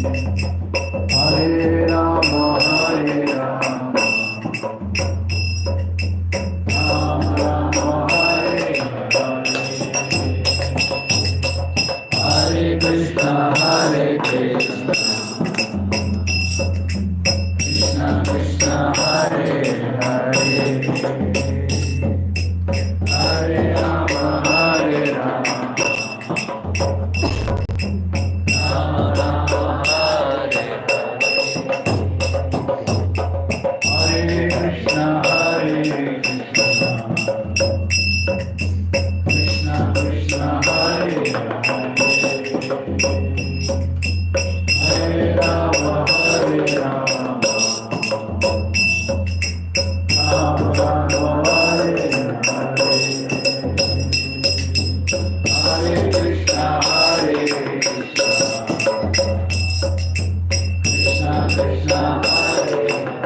Hare Rama, Hare Rama, Rama Rama, Hare Hare, Hare Krishna, Hare Krishna, Krishna Krishna, Hare Hare, Hare Rama, Hare Rama, Rama Rama, Hare Hare, Hare Krishna, Hare Krishna, Krishna Krishna, Hare Hare, Hare Rama, Hare Rama, Rama Rama, Hare Hare, Hare Krishna, Hare Krishna, Krishna Krishna, Hare Hare,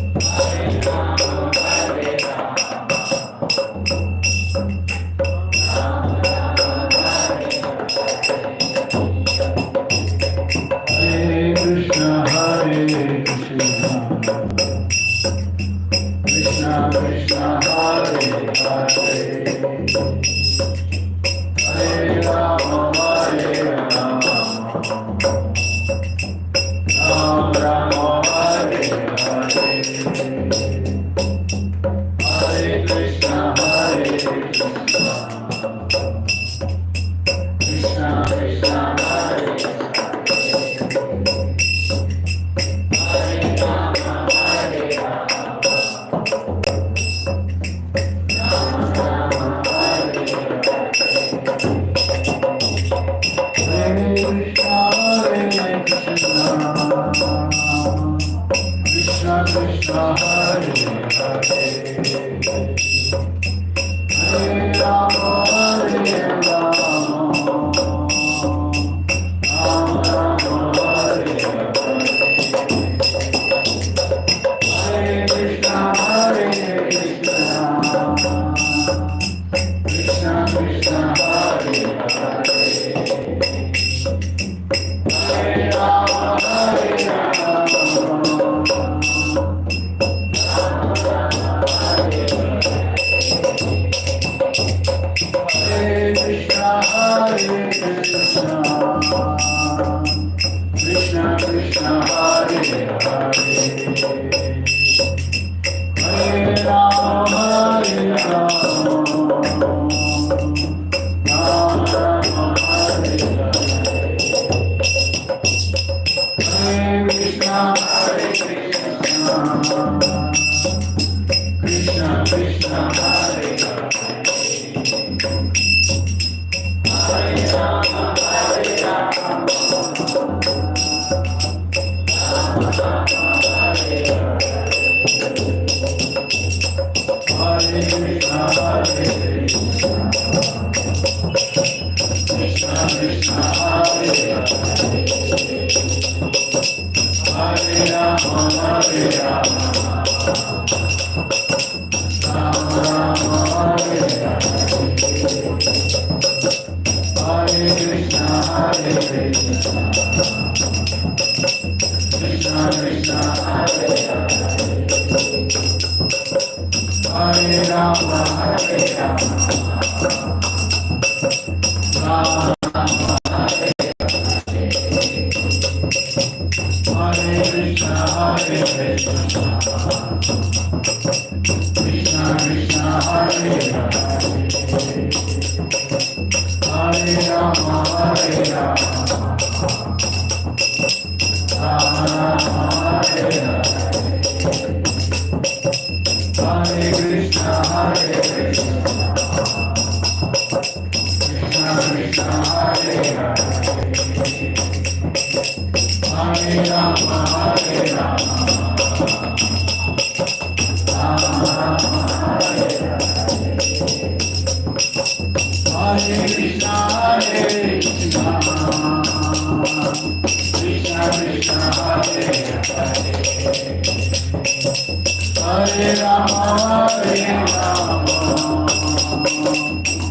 Hare Rama, Hare Rama, Rama Rama, Hare Hare, Hare Krishna, Hare Krishna, Krishna Krishna, Hare Hare, Hare Rama, Hare Rama, Rama Rama, Hare Hare, Hare Krishna, Hare Krishna, Krishna Krishna, Hare Hare, Hare Rama, Hare Rama, Rama Rama, Hare Hare, Hare Krishna, Krishna Krishna, Hare Hare, Hare Rama, Hare Rama, Rama Rama, Hare Hare, Hare Krishna, Hare Krishna, Krishna Krishna, Hare Hare, Hare Rama, Hare Rama, Rama Rama, Hare Hare, Hare Krishna, Hare Krishna, Krishna Krishna, Hare Hare, Hare Rama, Hare Rama, Rama Rama, Hare Hare, Hare Krishna, Hare Krishna, Krishna Krishna, Hare Hare, Hare Rama, Hare Rama, Rama Rama, Hare Hare, Hare Krishna, Hare Krishna, Krishna Krishna, Hare Hare, Hare Rama, Hare Rama, Rama Rama, Hare Hare, Hare Krishna, Hare Krishna, Krishna Krishna, Hare Hare, Hare Rama, Hare Rama, Rama Rama, Hare Hare, Hare Krishna, Hare Krishna, Krishna Krishna, Hare Hare, Hare Rama, Hare Rama, Rama Rama, Hare Hare, Hare Krishna, Hare Krishna, Krishna Krishna, Hare Hare, Hare Rama, Hare Rama, Rama Rama, Hare Hare, Hare Krishna, Hare Krishna, Krishna Krishna, Hare Hare, Hare Rama, Hare Rama,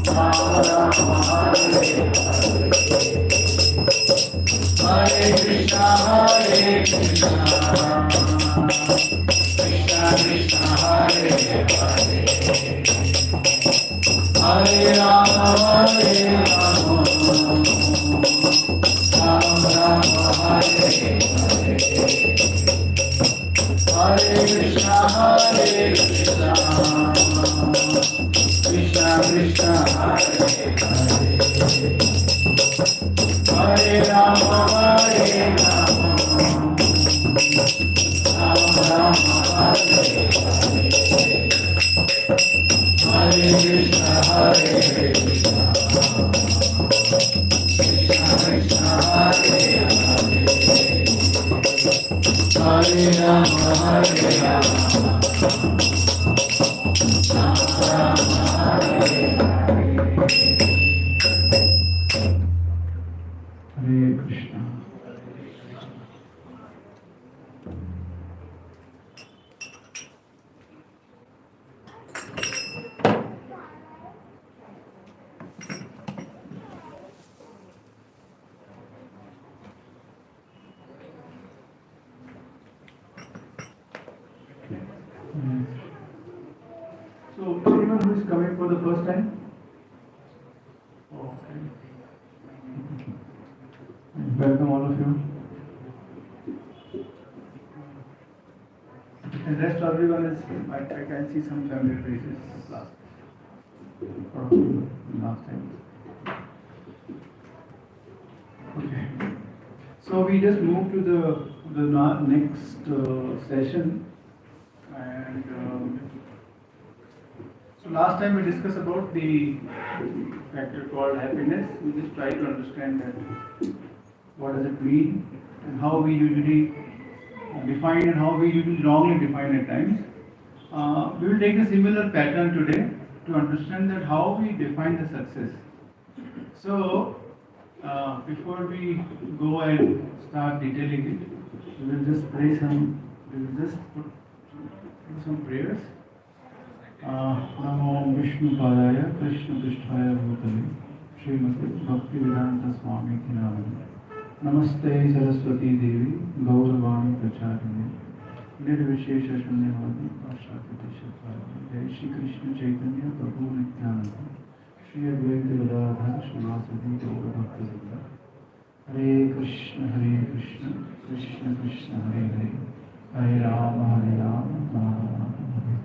Rama Rama, Hare Hare, Krishna, Hare Krishna, Krishna Krishna, Hare Hare, Hare Rama, Hare Rama, Rama Rama, Hare Hare, Hare Krishna, Krishna Krishna, Hare Hare, Hare Rama, Hare Rama, Rama Rama, Hare Hare, Hare Krishna, Krishna Krishna, Hare Hare, Hare Rama, Hare Rama, Rama Rama, Hare Hare Krishna. So, anyone who is coming for the first time? Okay. Welcome all of you. And rest everyone is, I can see some familiar faces last time. Okay. So we just moved to the next session, and so last time we discussed about the factor called happiness. We just try to understand that what does it mean and how we usually define and how we usually wrongly define at times. We will take a similar pattern today to understand that how we define the success. So before we go and start detailing it, we will just put some prayers. Namo Vishnu Padaya Krishna Pristhaya Bhutale Srimati Bhaktivedanta Swami Namani Namaste Saraswati Devi Gauravani Pracharine Nirvishesha Shunyavadi Ashakati Shatvari Jai Shri Krishna Chaitanya Prabhu Nityananda Shri Advaita Gadadhar Srivasadi Gaura Bhaktivinoda Hare Krishna Krishna Krishna Hare Hare Hare Rama Rama Rama Hare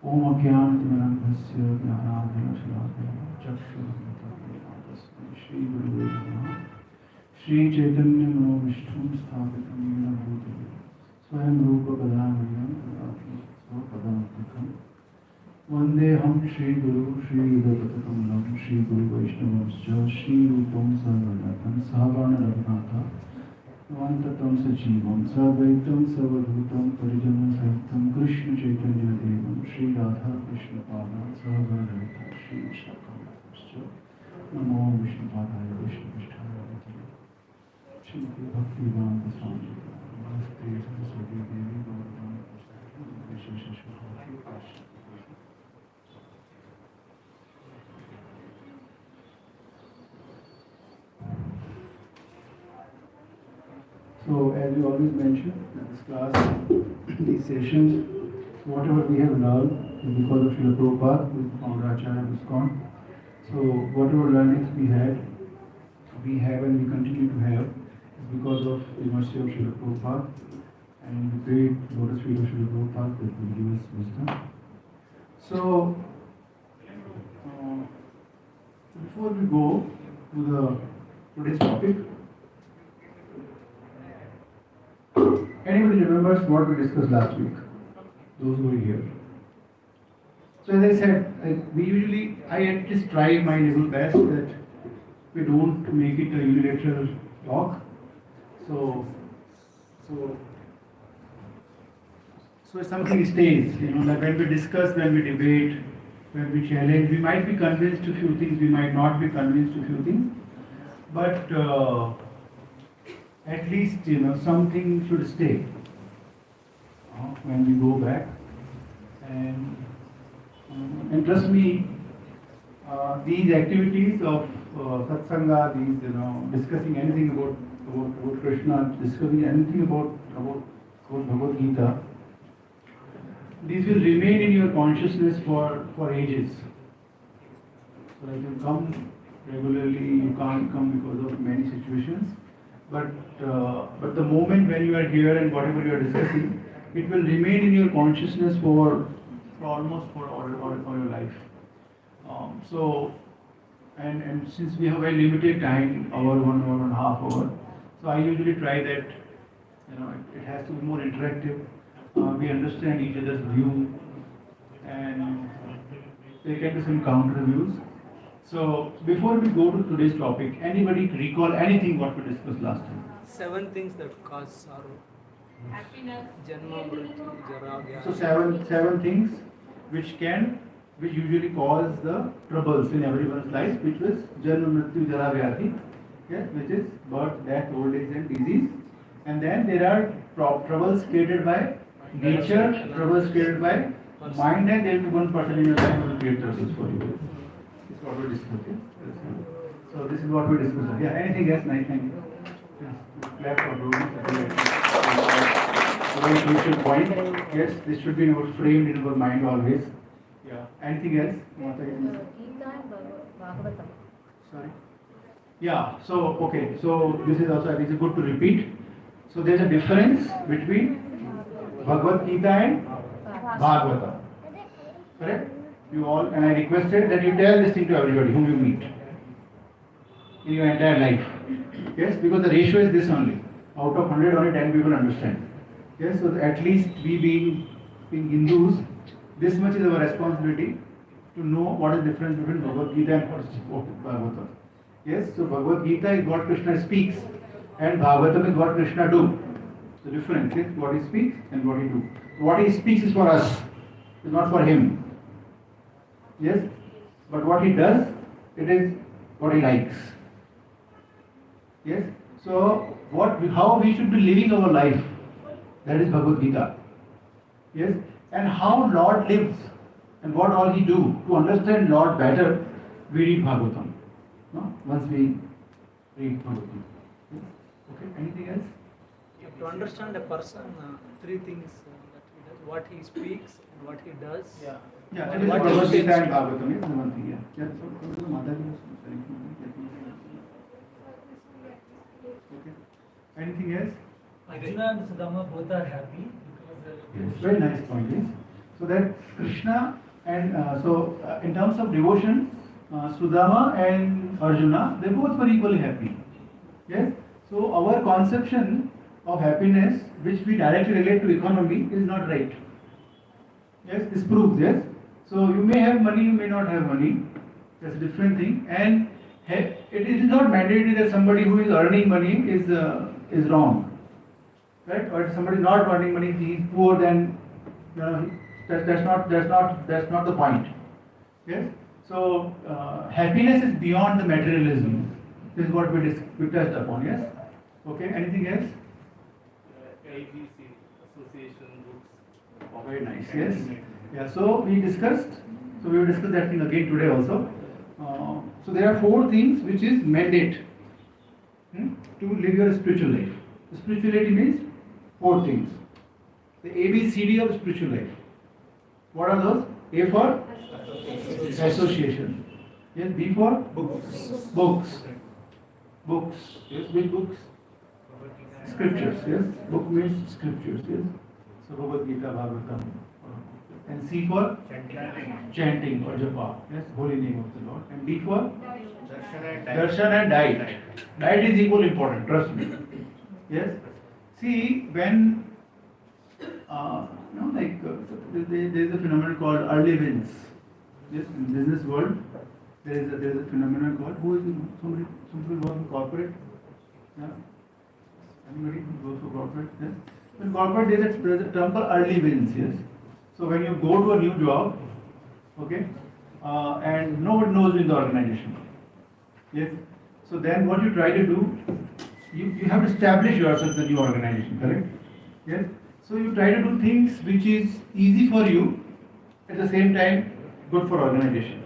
Om Ajnanatimirandhasya Jnanandjana Shalakaya Chakshurumritam Shri Guru Namaha Shri Chaitanya Manobishtam Sthapitam Yena Bhutale Swayam Rupa Padamaya Tadaki Svapadamukam Vandeham Shri Guru Shri Yudhapatakalam Shri Guru Vaishnavascha Shri Rupam Sarvadatam Sahavana Raghunatha Vantatam Sajivam Sadvaitam Savadhutam Parijana Sahitam Krishna Chaitanya Devam Shri Radha Krishna Pada Sahagadavita Shri Shakam Namo Vishnu Padaya Vishnu Vishtaya Vishnu Shrimati Bhaktivedanta Swami Namaste Saraswati Devi Gauravani Prasthaya Vishesha Shukati Prasthaya. So, as we always mention in this class, these sessions, whatever we have learned is because of Srila Prabhupada, who is the founder Acharya of ISKCON. So, whatever learnings we have and we continue to have is because of the mercy of Srila Prabhupada, and we pray Lotus feet of Srila Prabhupada that will give us wisdom. So, before we go to today's topic, anybody remembers what we discussed last week? Those who were here. So as I said, I at least try my level best that we don't make it a unilateral talk. So something stays, that when we discuss, when we debate, when we challenge, we might be convinced to few things, we might not be convinced to few things, but at least something should stay when we go back, and trust me, these activities of satsanga, these, discussing anything about Krishna, discussing anything about Bhagavad Gita, these will remain in your consciousness for ages. So like you come regularly, you can't come because of many situations, but the moment when you are here and whatever you are discussing, it will remain in your consciousness for almost for all your life. So and since we have a limited time, hour, 1 hour and a half hour, so I usually try that it has to be more interactive. We understand each other's view and there can be some counter views. So before we go to today's topic, anybody recall anything what we discussed last time? 7 things that cause sorrow. Happiness. Janma, Mrityu, Jara, Vyadhi. So seven things which usually cause the troubles in everyone's life, which was Janma, Mrityu, Jara, Vyadhi, which is birth, death, old age and disease. And then there are troubles created by nature, troubles created by mind, and there will be one person in your life who will create troubles for you. This is what we discussed. So this is what we discussed. Yeah, anything else? Nice, thank you. Clap for Rudy. Very crucial point. Yes, this should be framed in our mind always. Yeah. Anything else? Gita and Bhagavatam. Sorry. Yeah. So okay. So this is also, I think it's good to repeat. So there is a difference between Bhagavad-Gita and Bhagavatam. Correct? You all, and I requested that you tell this thing to everybody whom you meet in your entire life. Yes, because the ratio is this only. Out of 100, only 10 people understand. Yes, so at least we being Hindus, this much is our responsibility to know what is the difference between Bhagavad Gita and Bhagavatam. Yes, so Bhagavad Gita is what Krishna speaks and Bhagavatam is what Krishna do. The difference is what he speaks and what he do. What he speaks is for us, it's not for him. Yes, but what he does, it is what he likes. Yes, so how we should be living our life, that is Bhagavad Gita. Yes, and how Lord lives and what all he do. To understand Lord better, we read Bhagavatam. No? Once we read Bhagavad Gita. Yes? Okay, anything else? To understand a person, 3 things that he does: what he speaks, and what he does. Yeah, that is what Bhagavad he Gita and tends to- Bhagavatam is the one thing. Yeah. So Mother okay. Anything else? Arjuna and Sudama both are happy because Yes, very nice point. Yes. So that Krishna and in terms of devotion, Sudama and Arjuna, they both were equally happy. Yes. So our conception of happiness, which we directly relate to economy, is not right. Yes, this proves. Yes. So you may have money, you may not have money. That's a different thing. And it is not mandatory that somebody who is earning money is wrong. Right? Or if somebody is not earning money, he is poor, then that's not the point. Yes. So happiness is beyond the materialism. This is what we touched upon. Yes. Okay. Anything else? ABC association books. Oh, very nice. Yes. Yeah. So we discussed. So we will discuss that thing again today also. So there are 4 things which is mandate to live your spiritual life. Spirituality means 4 things. The ABCD of spiritual life. What are those? A for association. Yes. B for books. Books. Yes. Which books? Scriptures. Yes. Book means scriptures. Yes. So Bhagavad-Gita, Bhagavatam. And C for chanting or japa. Yes. Holy name of the Lord. And D for darshan and diet. Diet is equally important. Trust me. Yes. See, when there is a phenomenon called early wins. Yes, in business world, there is a phenomenon called somebody work in corporate. Yeah. Anybody who goes for corporate? Yes. In corporate, there is a term called early wins. Yes. So when you go to a new job, okay, and nobody knows you in the organization. Yes. So then what you try to do, you have to establish yourself in the new organization, correct? Yes. So you try to do things which is easy for you, at the same time good for organization.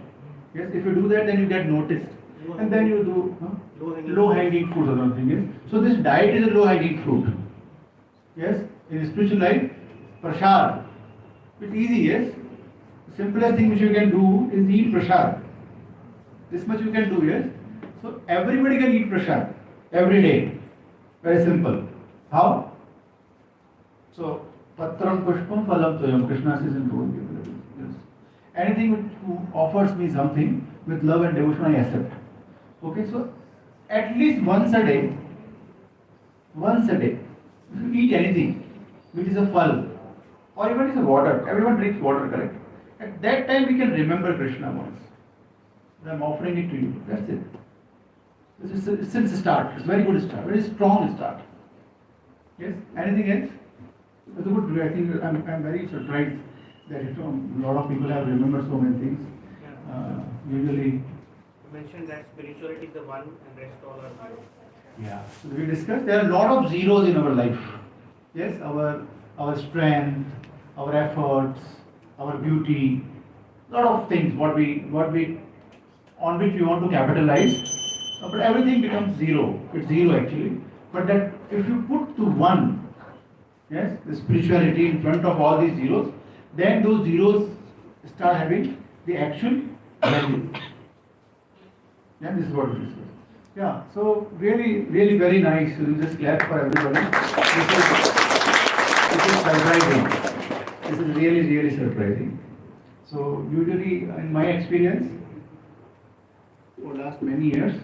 Yes. If you do that, then you get noticed. and then you do low hanging fruit or something. Yes. So this diet is a low hanging fruit. Yes. In spiritual life, prasad. It's easy. Yes. The simplest thing which you can do is eat prasad. This much you can do. Yes. So everybody can eat prasad every day. Very simple. How? So patram pushpam phalam toyam. Krishna says in Bhagavad-Gita. Yes. Anything which offers me something with love and devotion, I accept. Okay, so at least once a day, if you eat anything which is a phal, or even is a water, everyone drinks water, correct? At that time we can remember Krishna once. I am offering it to you. That's it. It's a start. It's a very good start. Very strong start. Yes. Anything else? That's a good. I think I'm very surprised that a lot of people have remembered so many things. Usually. You mentioned that spirituality is the one and rest all are zero. Yeah. So we discussed there are a lot of zeros in our life. Yes. Our strength, our efforts, our beauty, lot of things. What we on which we want to capitalize. But everything becomes zero. It's zero actually. But that if you put to one, yes, the spirituality in front of all these zeros, then those zeros start having the actual value. Yeah, this is what we discussed. Yeah, so really very nice. We'll just clap for everybody. This is surprising. This is really surprising. So usually in my experience, for last many years,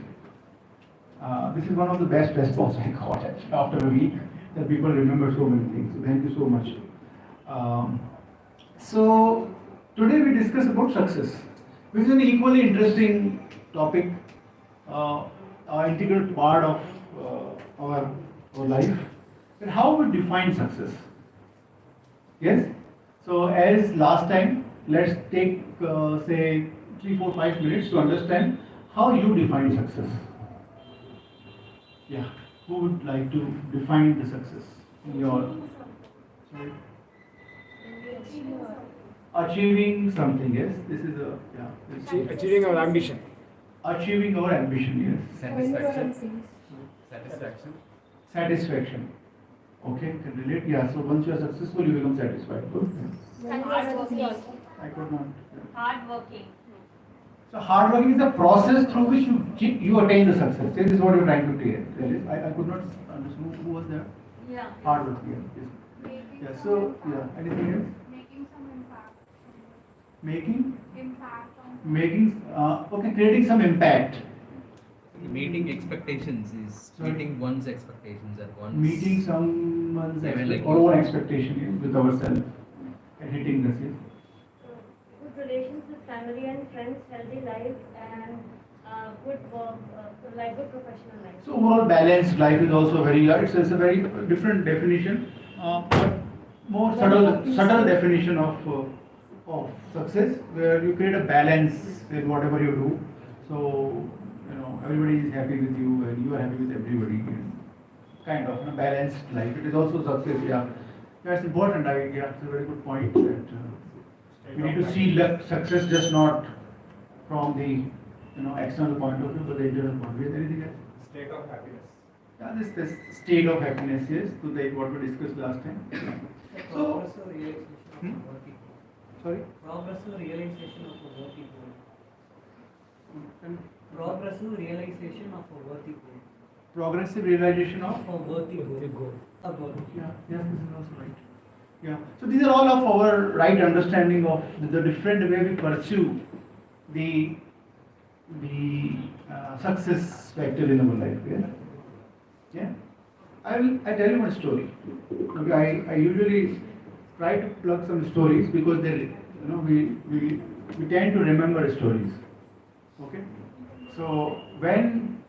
this is one of the best response I got after a week, that people remember so many things. So thank you so much. So today we discuss about success, which is an equally interesting topic, an integral part of our life. And how we define success? Yes. So as last time, let's take say 3, 4, 5 minutes to understand how you define success. Yeah. Who would like to define the success in your? Sorry. Achieving something, yes. This is a Achieving our ambition. Achieving our ambition, yes. Satisfaction. Okay, can relate. Yeah. So once you are successful, you become satisfied. Good. I could not. Hard working. So hard working is a process through which you attain the success. This is what you're trying to tell. I could not understand who was there. Yeah. Hard working. Yes. Yeah. So yeah. Anything else? Making some impact. Making. Impact on. Making. Okay. Creating some impact. Meeting expectations is meeting one's expectations at once. Meeting someone's Like our own expectation with ourselves and hitting this. Yes. Good relations with family and friends, healthy life, and good work, good professional life. So overall balanced life is also very. It's a very different definition, but more subtle definition of success, where you create a balance in whatever you do. So everybody is happy with you and you are happy with everybody. Kind of a balanced life. It is also success. Yeah, that's important. It's a very good point. That we need to see success just not from the external point of view, but the internal point of view. Anything else? State of happiness. Yeah, this state of happiness, yes, to what we discussed last time. So, Progressive realization of a worthy goal. sorry? Progressive realization of a worthy goal. And Progressive realization of a worthy goal. progressive realization of? A worthy goal. A goal. Yeah, yes, this is also right. Yeah, so these are all of our right understanding of the different way we pursue the success factor in our life. Yeah. Yeah. I tell you one story. Okay, I usually try to plug some stories because they, we tend to remember stories. Okay. So when,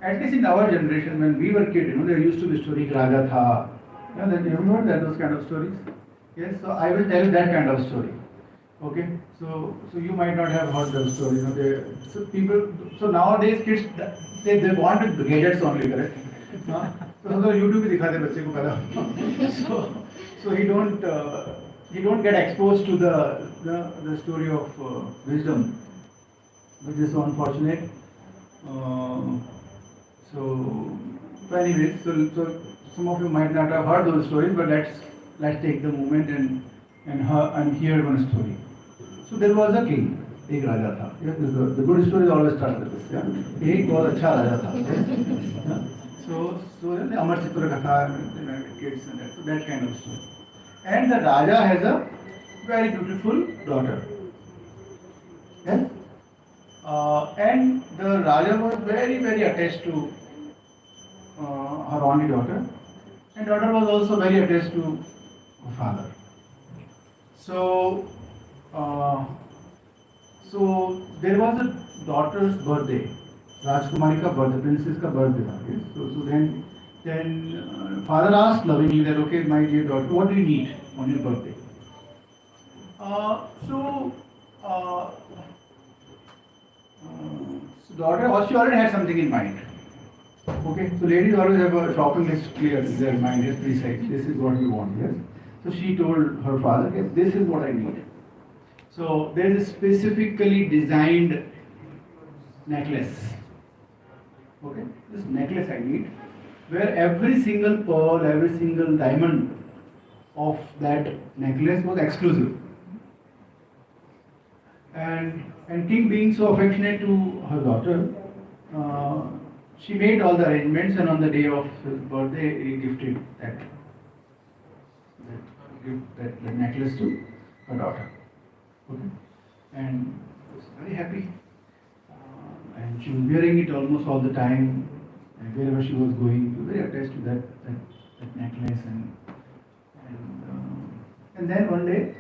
at least in our generation, when we were kids, there used to be story Raja Tha. You remember those kind of stories? Yes. So I will tell you that kind of story. Okay. So you might not have heard those stories. So nowadays kids they want gadgets only, correct? So YouTube भी दिखाते बच्चे को पहला. So he don't get exposed to the story of wisdom, which is so unfortunate. So anyways, so some of you might not have heard those stories, but let's take the moment and hear one story. So there was a king, एक राजा था. Yeah, the good stories always start with this. Yeah, एक बहुत अच्छा राजा था. Yeah? So अमर चित्र कथा, kids and that, so that kind of story. And the Raja has a very beautiful daughter. Yes? And the Raja was very, very attached to her only daughter. And daughter was also very attached to her father. So there was a daughter's birthday. Rajkumari ka birthday, princess ka birthday. Yes? So then father asked lovingly that, okay, my dear daughter, what do you need on your birthday? So daughter, she already had something in mind. Okay, so ladies always have a shopping list clear in their mind, yes, precise. This is what we want, yes. So she told her father, yes, this is what I need. So there is a specifically designed necklace. Okay, this necklace I need, where every single pearl, every single diamond of that necklace was exclusive. And king being so affectionate to her daughter, she made all the arrangements, and on the day of his birthday, he gifted that necklace to her daughter. Okay, and she was very happy. And she was wearing it almost all the time, and wherever she was going, she was very attached to that necklace. And then one day,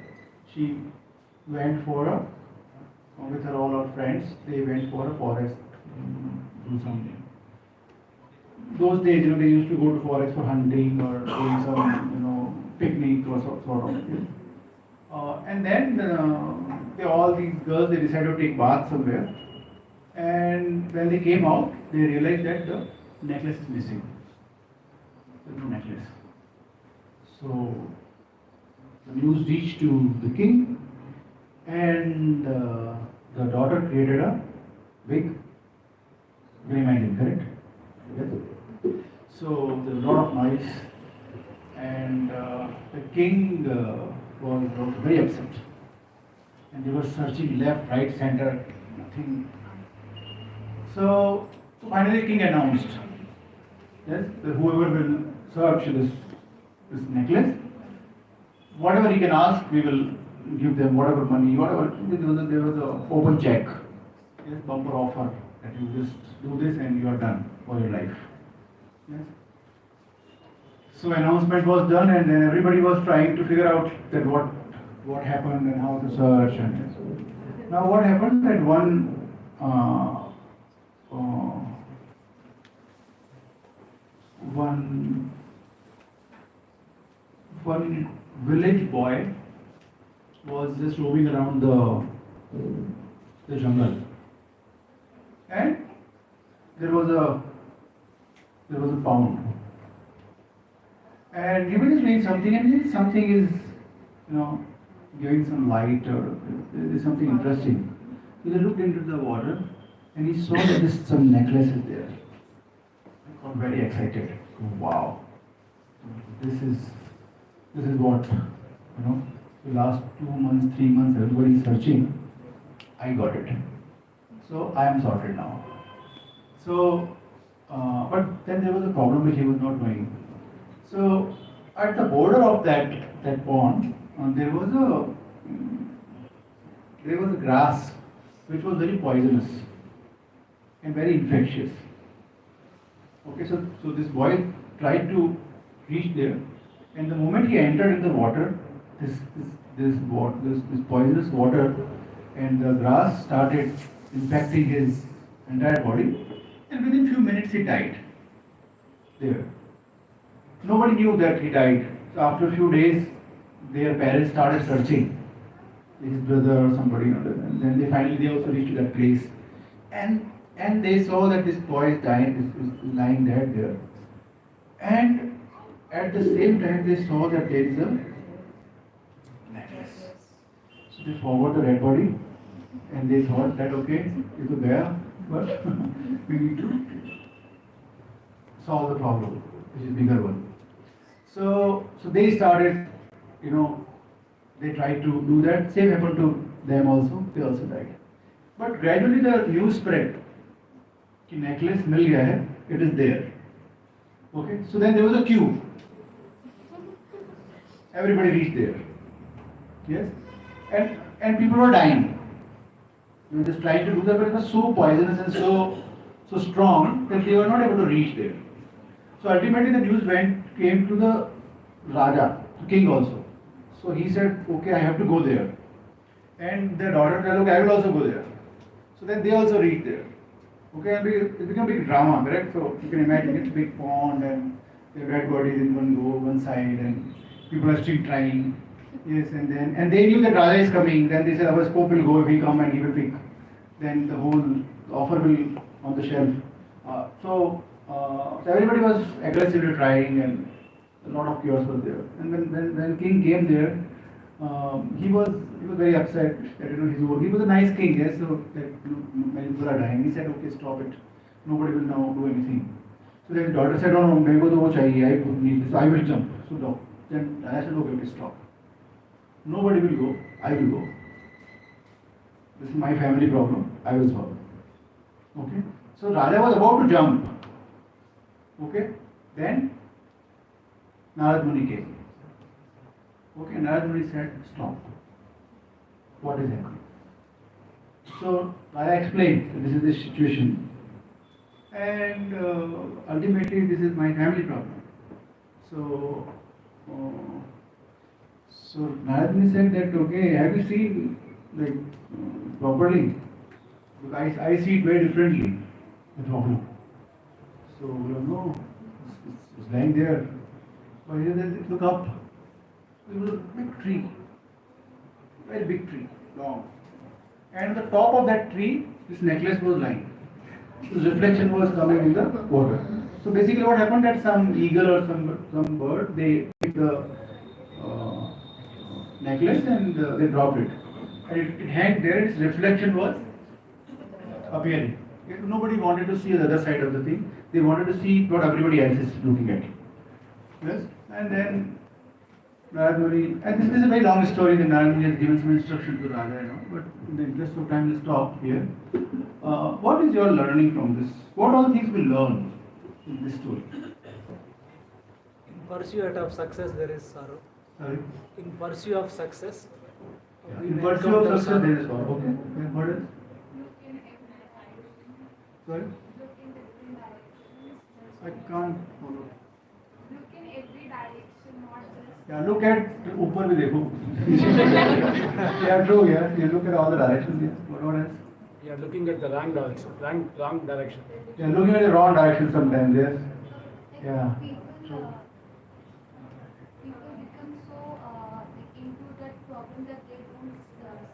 she went for with her all her friends, they went for a forest, do something. Those days, they used to go to forest for hunting or doing some, picnic or sort of. And then all these girls, they decided to take bath somewhere. And when they came out, they realized that the necklace is missing. There's no necklace. So the news reached to the king, and the daughter created a big game engine, correct? Yes. So there was a lot of noise, and the king was very upset. And they were searching left, right, center, nothing. So finally the king announced, yes, that whoever will search this necklace, whatever he can ask, we will give them whatever money, whatever. There was an open check, yes, bumper offer, that you just do this and you are done for your life. Yes. So announcement was done, and then everybody was trying to figure out that what happened and how to search. And now what happened that one village boy was just roaming around the jungle, and there was a pound, and he was just doing something, and something is giving some light, or there is something interesting. So they looked into the water, and he saw that some necklace is there. He got very excited. Wow, this is what the last 2 months, 3 months, everybody is searching. I got it. So I am sorted now. So, but then there was a problem which he was not knowing. So at the border of that pond, there was a grass which was very poisonous and very infectious. Okay, so this boy tried to reach there, and the moment he entered in the water, this poisonous water and the grass started infecting his entire body, and within few minutes he died there. Nobody knew that he died. So after a few days, their parents started searching, his brother or somebody, and then they also reached to that place, and they saw that this boy is lying dead there, and at the same time they saw that there is a necklace. So they forgot the dead body, and they thought that okay, ये तो गया, but we need to solve the problem, which is bigger one. So they started, they tried to do that. Same happened to them also. They also died. But gradually the news spread. कि necklace मिल गया है. It is there. Okay. So then there was a queue. Everybody reached there. Yes. And people were dying. They were just trying to do that, but it was so poisonous and so strong that they were not able to reach there. So ultimately the news came to the Raja, the king also. So he said, okay, I have to go there. And their daughter said, okay, I will also go there. So then they also reached there. Okay, and it became a big drama, correct? So you can imagine it's a big pond and the dead bodies in one side and people are still trying. Yes, and they knew that Raja is coming. Then they said our scope will go if he come and he will pick. Then the whole offer will on the shelf. So everybody was aggressively trying and a lot of chaos was there. And when king came there, he was very upset that he was a nice king, yes. So that many people are dying. He said, okay, stop it. Nobody will now do anything. So then his daughter said, no, मेरे को तो वो चाहिए. I need this. I will jump. So no. Then I said, okay, stop. Nobody will go. I will go. This is my family problem. I will solve it. Okay. So Raja was about to jump. Okay. Then Narad Muni came. Okay. Narad Muni said, stop. What is happening? So Raja explained that this is the situation. And ultimately this is my family problem. So Narad Muni said that, okay, have you seen properly? Because I see it very differently, the problem. So, no, it's lying there. But he said, look up. It was a big tree, very big tree, long. And on the top of that tree, this necklace was lying. The reflection was coming in the water. So basically what happened that some eagle or some bird, they picked the necklace and they dropped it. And it hung there, its reflection was appearing. Nobody wanted to see the other side of the thing. They wanted to see what everybody else is looking at. Yes? And then Narad Muni, and this is a very long story, then Narad Muni has given some instruction to Raja, but in the interest of time, we'll stop here. What is your learning from this? What all things we learn in this story? In pursuit of success, there is sorrow. Sorry? In pursuit of success, In pursuit of success, there is sorrow. Okay. And what else? Look in every direction. Sorry? Look in different directions. I can't follow. Look in every direction, not just. Yeah, look at ऊपर भी देखो. Yeah, true. Yeah, you look at all the directions. Yeah. What else? You are looking at the wrong direction. Wrong direction. Yeah, looking at the wrong direction sometimes. Yes. Yeah. People become so into that problem that they don't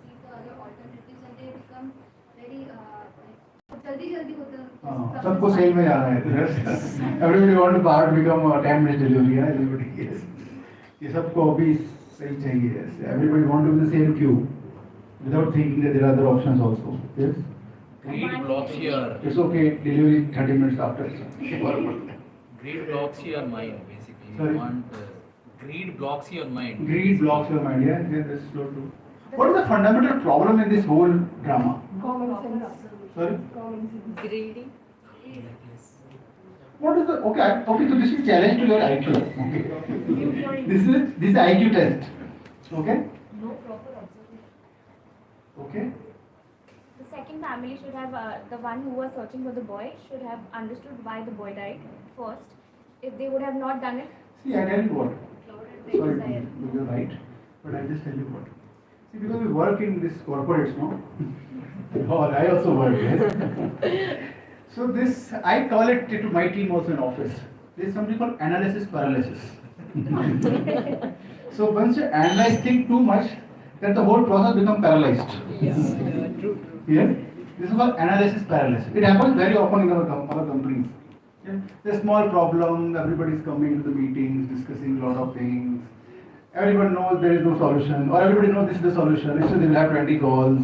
see the other alternatives and they become very जल्दी होता है. सबको cell में जाना है. Everybody want to become a 10-minute delivery. Yeah, everybody. Yes. ये सबको अभी सही चाहिए. Yes. Everybody want to be in the same queue without thinking that there are other options also. Yes. Greed blocks your. It's okay. Delivery 30 minutes after. Greed blocks your mind, basically. Sorry? You want. Greed blocks your mind. Greed blocks your mind. Yeah, that's so true. What is the fundamental problem in this whole drama? Common sense. Sorry. Greedy. What is the okay? So this is challenge to your IQ. Okay. This is IQ test. Okay. No proper observation. Okay. The second family should have, the one who was searching for the boy should have understood why the boy died first. If they would have not done it, See, I tell you what. they Sorry, desire. you're right. But I'll just tell you what. See, because we work in this corporates, no? Or I also work, yes. So this, I call it to my team also in office. There is something called analysis paralysis. So once you analyze things too much, then the whole process becomes paralyzed. True. Yeah? This is called analysis paralysis. It happens very often in our companies. Yeah? There's small problem, everybody is coming to the meetings, discussing a lot of things. Everybody knows there is no solution, or everybody knows this is the solution. So they will have 20 calls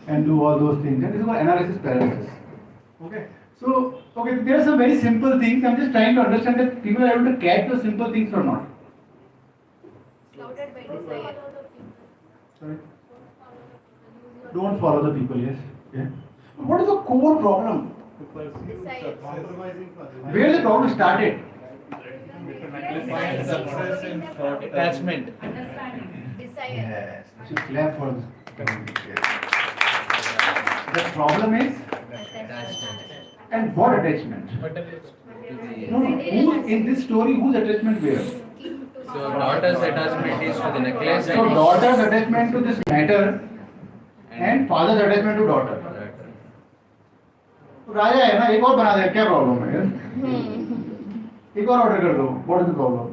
and do all those things. And this is called analysis paralysis. Okay. So, okay, there are some very simple things. I'm just trying to understand that people are able to catch those simple things or not. Clouded by desire. Sorry. Don't follow the people. Yes. Yeah. What is the core problem? Desire. Where the problem started? Attachment. Desire. Yes. I should clap for this. The problem is, and what attachment? No, no. Who in this story? Whose attachment where? So daughter's attachment is to the necklace. So daughter's attachment to this matter, and father's attachment to daughter. तो राजा है ना, एक और बना दे, क्या problem है? एक और ऑर्डर कर दो, what is the problem?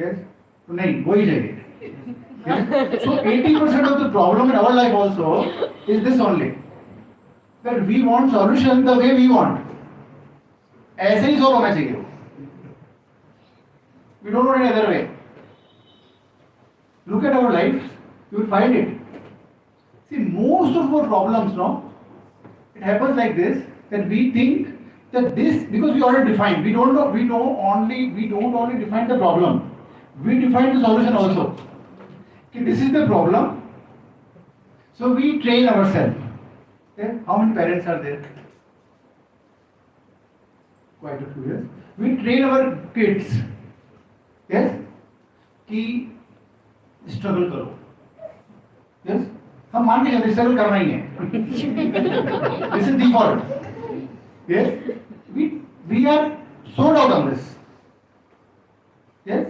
Yes, तो नहीं, वही चाहिए. So 80% of the problem in our life also is this only, that we want solution the way we want. ऐसे ही solve होना चाहिए. We don't want any other way. Look at our lives, you will find it. See, most of our problems, no, it happens like this, that we think that this, because we already defined, we don't only define the problem, we define the solution also. Okay, this is the problem, so we train ourselves. Okay? How many parents are there? Quite a few, yes. We train our kids, yes, कि struggle करो, yes. हम मान के चलते struggle करना ही है. This is default. Yes, we are sold out on this. Yes,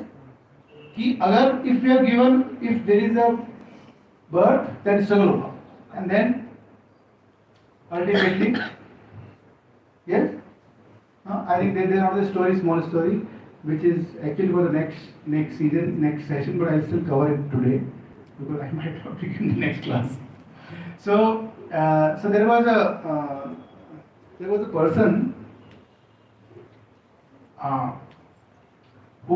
कि अगर if we are given, if there is a birth, then struggle होगा, and then ultimately, yes. I think there is another story, small story, which is actually for the next season, next session, but I'll still cover it today, because I might not be in the next class. So there was a person who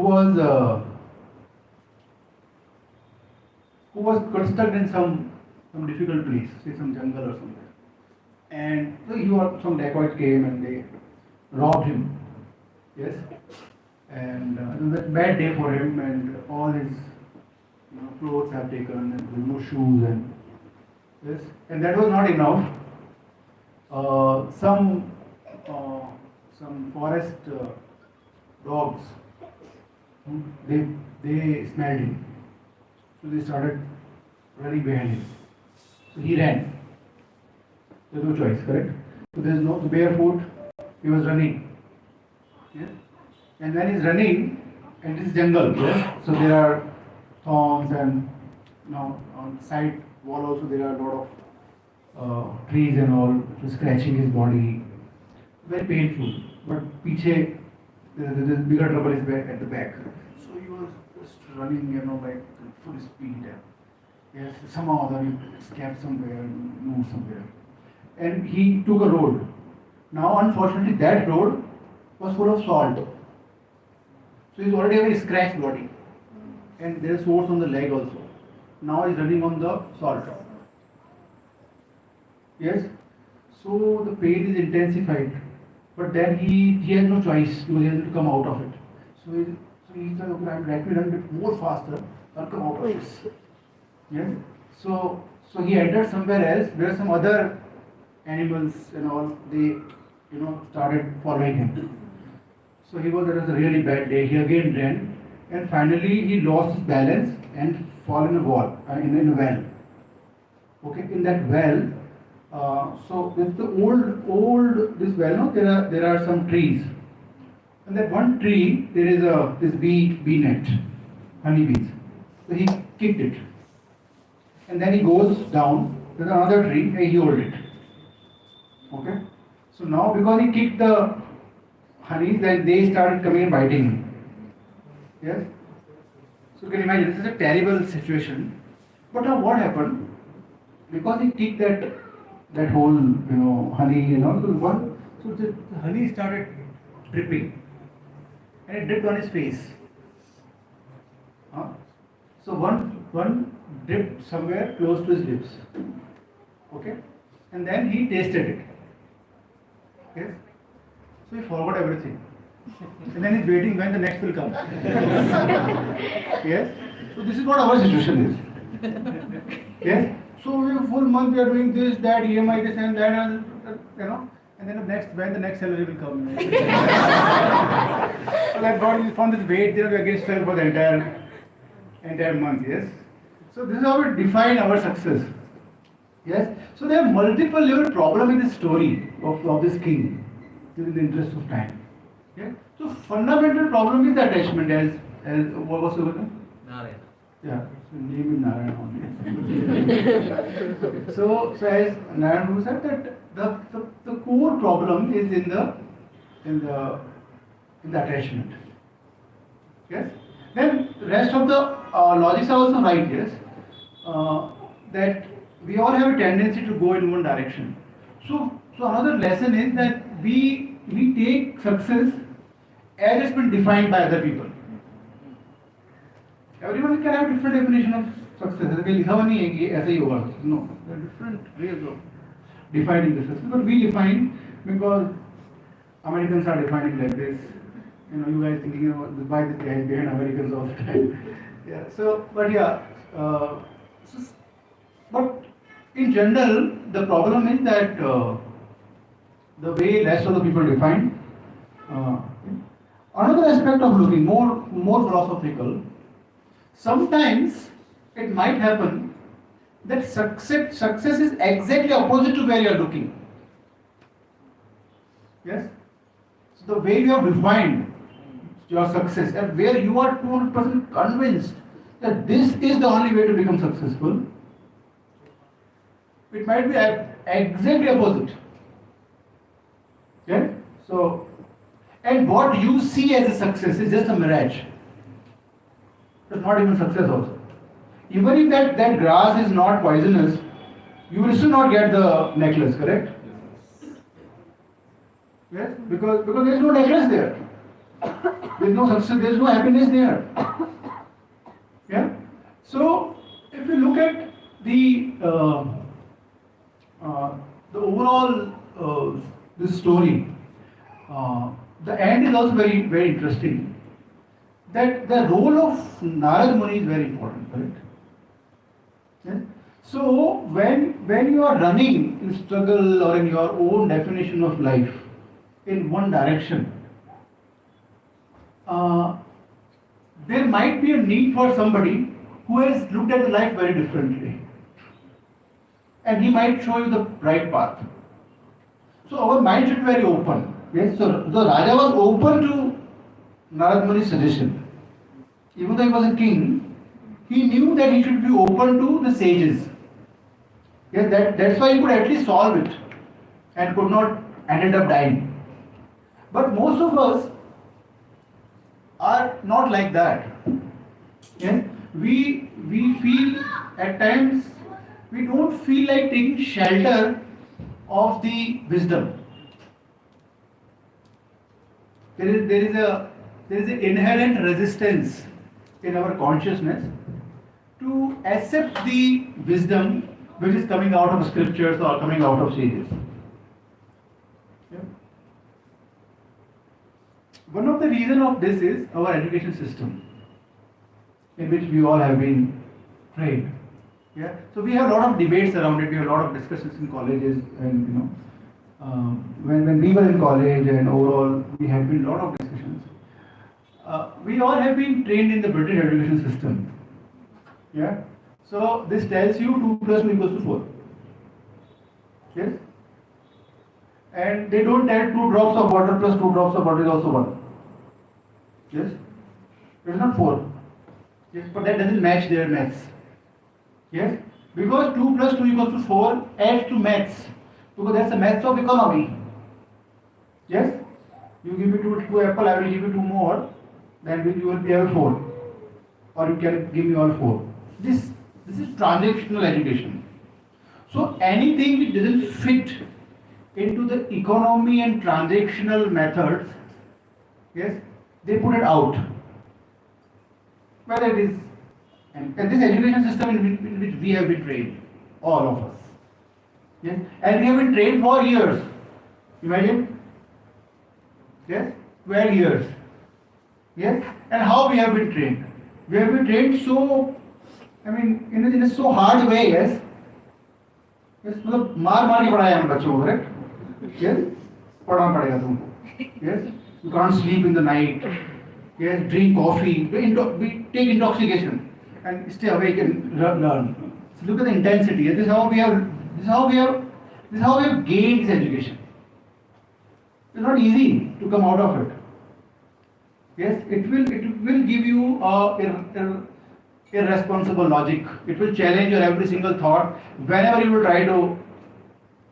was got stuck in some difficult place, say some jungle or something, and so some dacoit came and they robbed him. Yes, and it was a bad day for him, and all his clothes have taken, and there were no shoes, and yes, and that was not enough. Some forest dogs, they smelled him, so they started running behind him. So he ran. There's no choice, correct? So there's no barefoot. He was running. Yes, and when he's running, and this jungle, yes, so there are thorns, and on the side wall also there are a lot of trees and all, scratching his body, very painful. But पीछे the bigger trouble is at the back. So he was just running, like full speed. Yes, somehow or other he escaped somewhere and moved somewhere, and he took a road. Now, unfortunately, that road was full of salt. So he's already a very scratched body, and there are sores on the leg also. Now he's running on the salt. Yes, so the pain is intensified, but then he has no choice. He was able to come out of it. So he said, okay, let me run a bit more faster. I'll come out of this. Yes. So he entered somewhere else where some other animals and all, they started following him. So it was a really bad day. He again ran, and finally he lost his balance and fall in a well. Okay, in that well. So with the old this well, there are some trees, and that one tree there is this bee net, honeybees. So he kicked it, and then he goes down. There's another tree, and he holds it. Okay. So now because he kicked the honey, then they started coming and biting him. Yes. So you can imagine, this is a terrible situation. But now what happened? Because he kicked that whole honey, so the honey started dripping, and it dripped on his face. So one dripped somewhere close to his lips. Okay, and then he tasted it. Yes? So he forgot everything. And then he's waiting when the next will come. Yes? So this is what our situation is. Yes? So we have full month we are doing this, that, EMI, this and that, and and then when the next salary will come. So that God is from this weight, we are getting stressed for the entire month, yes? So this is how we define our success. Yes? So there are multiple level problem in this story of this king, in the interest of time. Yeah? So fundamental problem is the attachment as what was over there? Narayana. Yeah, so name is Narayana only. So as Narayana said that the core problem is in the attachment. Yes. Then rest of the logics are also right. Yes. That we all have a tendency to go in one direction. So another lesson is that we take success as it's been defined by other people. Everyone can have different definition of success. No, there are different ways of defining the success. But we define because Americans are defining like this. You guys thinking about why this guy is behind Americans all the time. Yeah. So, but yeah. But in general, the problem is that the way rest of the people define. Another aspect of looking more philosophical. Sometimes it might happen that success is exactly opposite to where you are looking. Yes? So the way you have defined your success and where you are 200% convinced that this is the only way to become successful, it might be exactly opposite. Okay? So, and what you see as a success is just a mirage. It's not even success also. Even if that grass is not poisonous, you will still not get the necklace, correct? Yes? Because there is no necklace there. There is no success, there is no happiness there. Yeah? So, if you look at the overall this story, the end is also very, very interesting. That the role of Narad Muni is very important, correct? Yes? So when you are running in struggle or in your own definition of life in one direction, there might be a need for somebody who has looked at the life very differently, and he might show you the right path. So our mind should be very open. Yes. So the Raja was open to Narad Muni's suggestion. Even though he was a king, he knew that he should be open to the sages. Yes, that's why he could at least solve it and could not ended up dying. But most of us are not like that. Yes, we feel at times we don't feel like taking shelter of the wisdom. There is an inherent resistance in our consciousness to accept the wisdom which is coming out of scriptures or coming out of sages. Yeah. One of the reasons of this is our education system, in which we all have been trained. Yeah. So we have a lot of debates around it. We have a lot of discussions in colleges, and when we were in college and overall, we have been a lot of discussions. We all have been trained in the British education system. Yeah. So this tells you 2 plus 2 equals to 4. Yes. And they don't tell 2 drops of water plus 2 drops of water is also 1. Yes. It is not 4. Yes. But that doesn't match their maths. Yes. Because 2 plus 2 equals to 4 adds to maths. Because that's the maths of economy. Yes. You give me 2 apple, I will give you 2 more. Then you will be able 4, or you can give me all 4. This is transactional education. So anything which doesn't fit into the economy and transactional methods, yes, they put it out. Whether it is, and this education system in which we have been trained, all of us. Yes, and we have been trained for years. Imagine Yes, 12 years. Yes, and how we have been trained? We have been trained so, in a so hard way. Yes, yes, मतलब मार के पढ़ाया हम बच्चों को, correct? Yes, पढ़ना पड़ेगा तुमको. Yes, you can't sleep in the night. Yes, drink coffee, take intoxication, and stay awake and learn. So look at the intensity. This is how we have gained this education. It's not easy to come out of it. Yes, it will give you irresponsible logic. It will challenge your every single thought. Whenever you will try to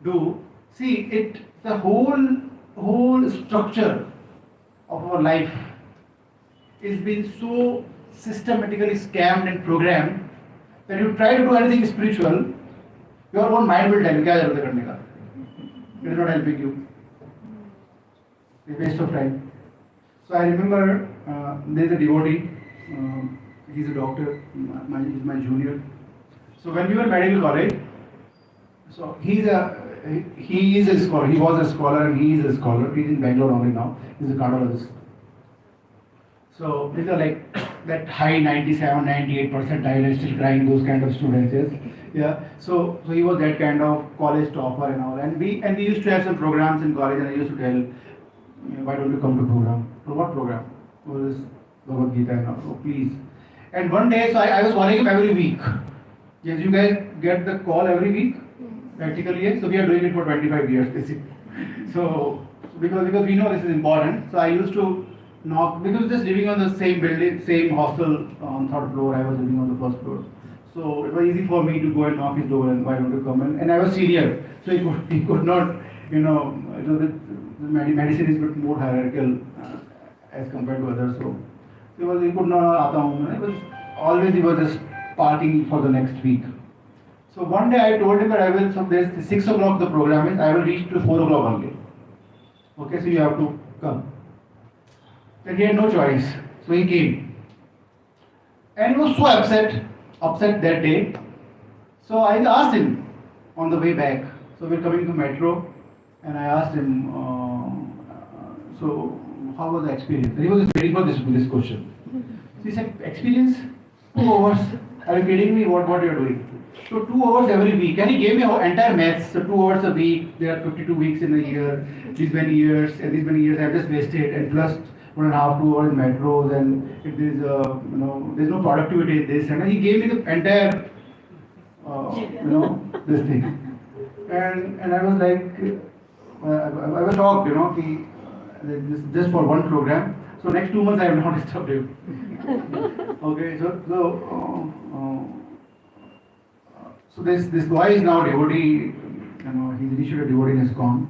do, see it, the whole structure of our life is being so systematically scammed and programmed that you try to do anything spiritual, your own mind will tell you, क्या जरूरत है करने का? It is not helping you. It's a waste of time. So I remember there is a devotee. He's a doctor. He's my junior. So when we were in medical college, so he is a scholar. He was a scholar and he is a scholar. He's in Bangalore only now. He's a cardiologist. So these are like that high 97, 98 percentile and still crying, those kind of students. Yes. Yeah. So he was that kind of college topper and all. And we used to have some programs in college, and I used to tell, why don't you come to program? For what program? For this Bhagavad-Gita and all. Oh, please. And one day, so I was calling him every week. Yes, you guys get the call every week? Practically, yes. So we are doing it for 25 years, basically. So because we know this is important, so I used to knock, because just living on the same building, same hostel on third floor, I was living on the first floor. So it was easy for me to go and knock his door and why don't you come in? And I was senior, so he could not, the medicine is a bit more hierarchical as compared to others. So he could not aata hu. He was just partying for the next week. So one day I told him that I will, so there's 6 o'clock the program is, I will reach to 4 o'clock only. Okay, so you have to come. Then he had no choice, so he came. And he was so upset that day. So I asked him on the way back. So we're coming to metro, and I asked him, so how was the experience? And he was ready for this question. So he said, experience? 2 hours. Are you kidding me? What you are doing? So 2 hours every week, and he gave me our entire maths. So 2 hours a week. There are 52 weeks in a year. These many years I've just wasted, and plus 1.5, 2 hours in metros, and if there's no productivity in this, and he gave me the entire, this thing, and I was like, I was shocked, this just for one program. So next 2 months I have not disturbed him. Okay, so this boy is now devotee. He's initially a devotee in ISKCON.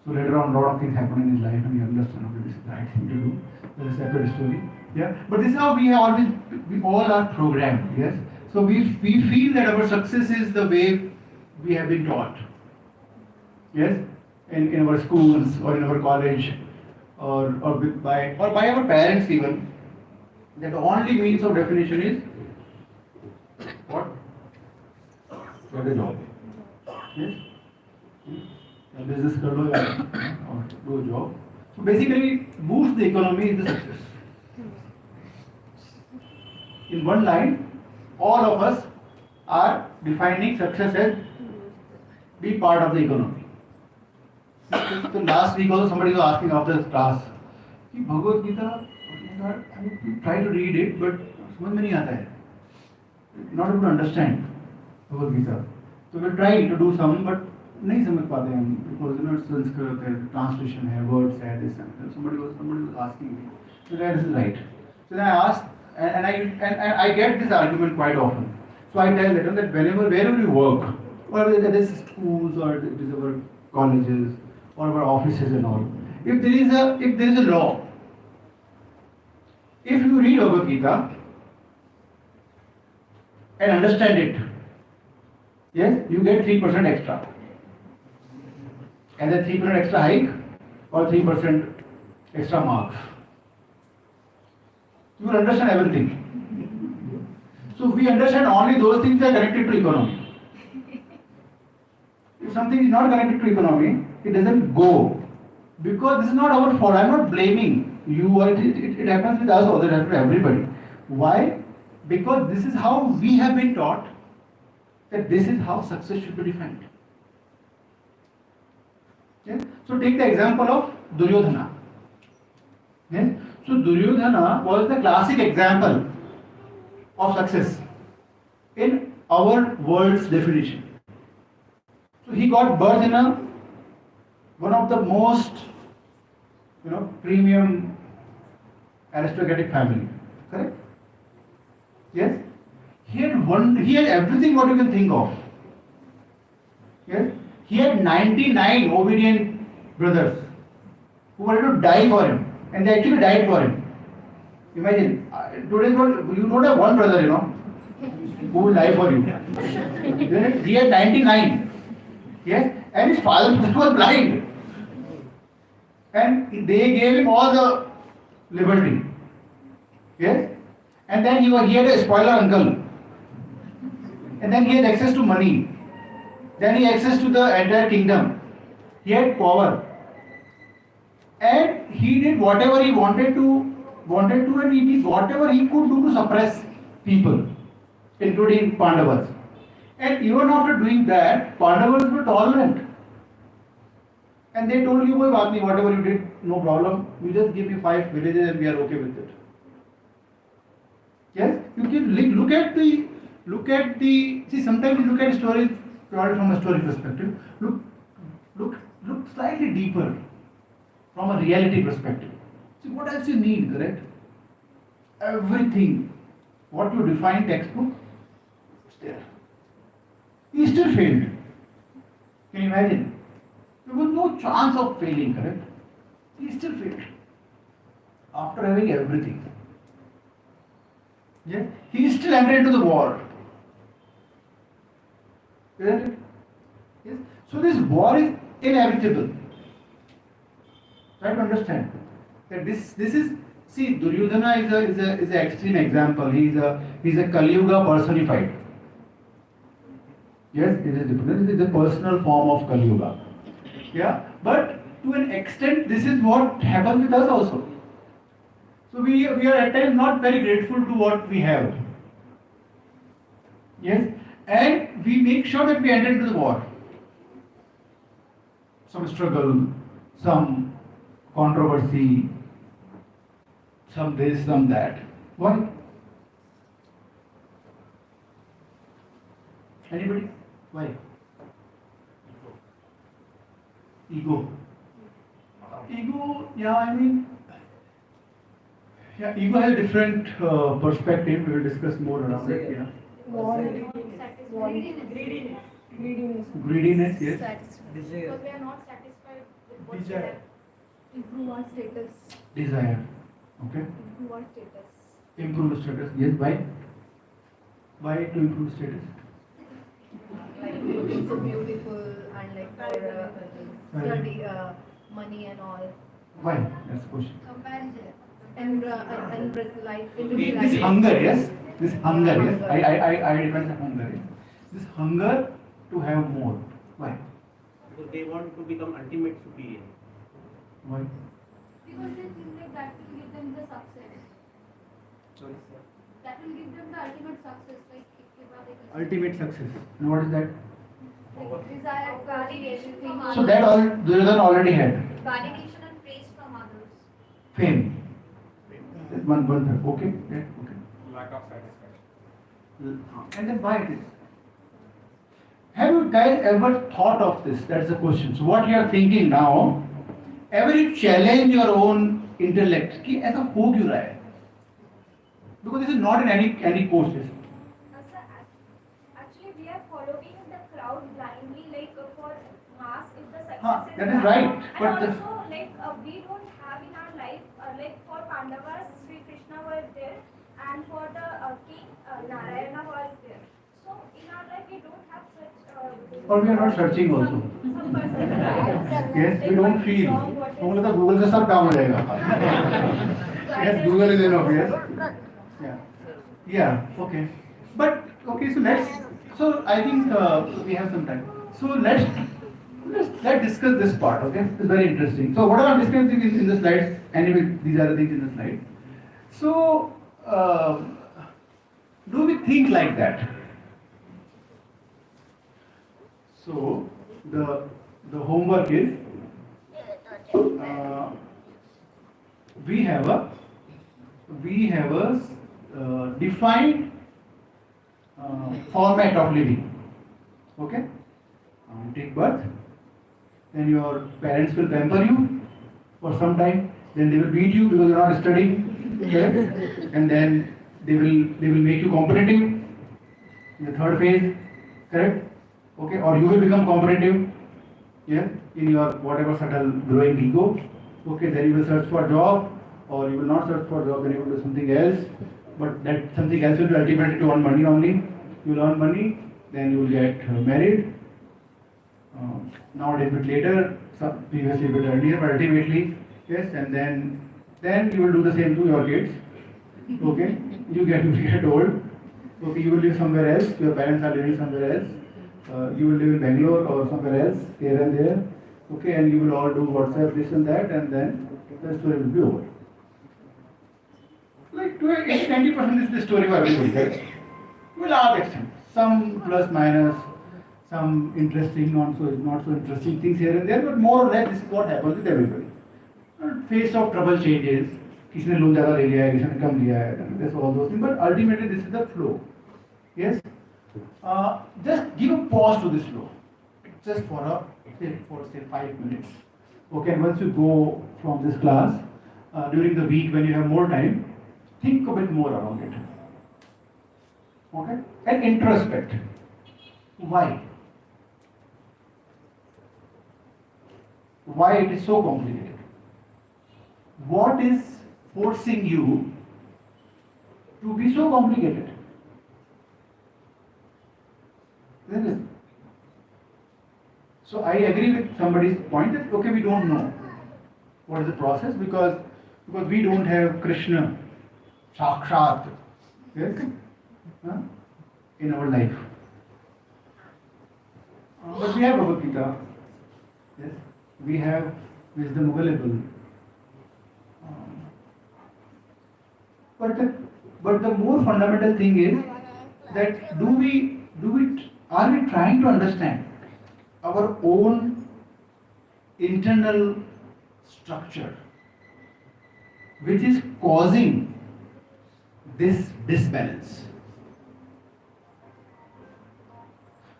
So later on, a lot of things happen in his life, and you understand, okay, this is the right thing to do. That's a separate story. Yeah, but this is how we all are programmed. Yes, so we feel that our success is the way we have been taught. Yes, in our schools or in our college, or by our parents even. That the only means of definition is what? Get a job. Yes. A business कर लो or do a job. So basically, boost the economy is the success. In one line, all of us are defining success as be part of the economy. So last week also somebody was asking after the class, Bhagavad-Gita, I try to read it, but समझ में नहीं आता है. Not able to understand Bhagavad-Gita. So we try to do some, but नहीं समझ पाते हम, because it's Sanskrit है, translation है, words है, this and somebody was asking me. So that is right. So then I asked, and I get this argument quite often. So I tell them that wherever we work, or whether it is schools or it is our colleges or our offices and all, if there is a law, if you read Bhagavad-Gita and understand it, yes, you get 3% extra. And then 3% extra hike or 3% extra marks. You will understand everything. So we understand only those things that are connected to economy. If something is not connected to economy, it doesn't go Because this is not our fault. I'm not blaming you. It happens with us or it happens with everybody. Why? Because this is how we have been taught that this is how success should be defined. Yes? So take the example of Duryodhana. Yes? So Duryodhana was the classic example of success in our world's definition. So he got birth in one of the most premium aristocratic family. Correct? Yes? He had everything what you can think of. Yes? He had 99 obedient brothers who wanted to die for him, and they actually died for him. Imagine, today's world, you don't have one brother, who will die for you. He had 99. Yes? And his father was blind. And they gave him all the liberty. Yes? And then he had a spoiler uncle. And then he had access to money. Then he had access to the entire kingdom. He had power. And he did whatever he wanted to, and he did whatever he could do to suppress people, including Pandavas. And even after doing that, Pandavas were tolerant. And they told you, whatever you did, no problem. You just give me 5 villages and we are okay with it. Yes? You can look at the, see, sometimes you look at stories purely from a story perspective. Look slightly deeper from a reality perspective. See, what else you need, correct? Everything, what you define textbook, it's there. He still failed. Can you imagine? There was no chance of failing, correct? He still failed. After having everything. Yes? He still entered into the war. Isn't it? Yes? So this war is inevitable. Try to understand that this is, see, Duryodhana is an extreme example. He's a Kali Yuga personified. Yes, this is a personal form of Kali Yuga. Yeah, but to an extent, this is what happens with us also. So we are at times not very grateful to what we have. Yes, and we make sure that we enter into the war. Some struggle, some controversy, some this, some that. Why? Anybody? Why? Ego. Ego, ego has a different perspective. We will discuss more around it. Yeah. Greediness, yes. Because we are not satisfied with what we Desire. have. Improve our status. Desire. Okay. Improve our status. Improve status. Yes. Why? Why to improve status? Like looking so beautiful and like for study, money and all. Why? That's the question. Comparison. And like This hunger, yes. This hunger, yes. I depend on hunger. Yes. This hunger to have more. Why? Because they want to become ultimate superior. Why? Because they think like that will give them the success. Sorry. That will give them the ultimate success. Like Ultimate success. And what is that? desire, validation from others. So that all Duryodhana already had. Validation and praise from others. Fame. That's one third. Okay. Yeah. Okay. Lack of satisfaction. And then why it is? Have you guys ever thought of this? That's the question. So what you are thinking now, ever you challenge your own intellect कि ऐसा हो क्यों रहा है? Because this is not in any courses. Actually, we are following the crowd blindly, like for mass, if the success is That is right. And But also, like we don't have in our life, like for Pandavas, Sri Krishna was there, and for the king, Narayana was there. So in our life, we don't have such. or we are not searching also. Some person. Yes, we don't feel. हमको तो Google से सब काम हो जाएगा. Yes, Google is enough. Yes. Yeah. Yeah. Okay. But okay. So I think we have some time. So let's Let's discuss this part, okay? It's very interesting. So whatever I'm discussing is in the slides. Anyway, these are the things in the slide. So, do we think like that? So, the homework is we have a defined format of living. Okay? You take birth, then your parents will pamper you for some time, then they will beat you because you are not studying, correct? And then they will make you competitive in the third phase, correct? Okay, or you will become competitive, yeah, in your whatever subtle growing ego. Okay, then you will search for a job, or you will not search for a job, then you will do something else, but that something else will be ultimately to earn money only. You will earn money, then you will get married. Nowadays a bit later, previously a bit earlier, but ultimately, yes, and then you will do the same to your kids. Okay, you get old. Okay, you will live somewhere else. Your parents are living somewhere else. You will live in Bangalore or somewhere else, here and there. Okay, and you will all do WhatsApp, this and that, and then the story will be over. Like 90% is the story for everybody, correct? To a large extent, some plus minus, some interesting, not so interesting things here and there, but more or less this is what happens with everybody. Face of trouble changes. किसी ने loan ज़्यादा ले लिया है, किसी ने कम लिया है, that's all those things. But ultimately this is the flow. Yes. Just give a pause to this flow, just for say 5 minutes. Okay. And once you go from this class, during the week when you have more time, think a bit more around it. Okay. And introspect. Why? Why it is so complicated? What is forcing you to be so complicated? Isn't it? So I agree with somebody's point that okay, we don't know what is the process because we don't have Krishna Sakshat, yes, in our life. But we have Bhagavad-Gita, yes, we have wisdom available. But the more fundamental thing is that are we trying to understand our own internal structure which is causing this disbalance?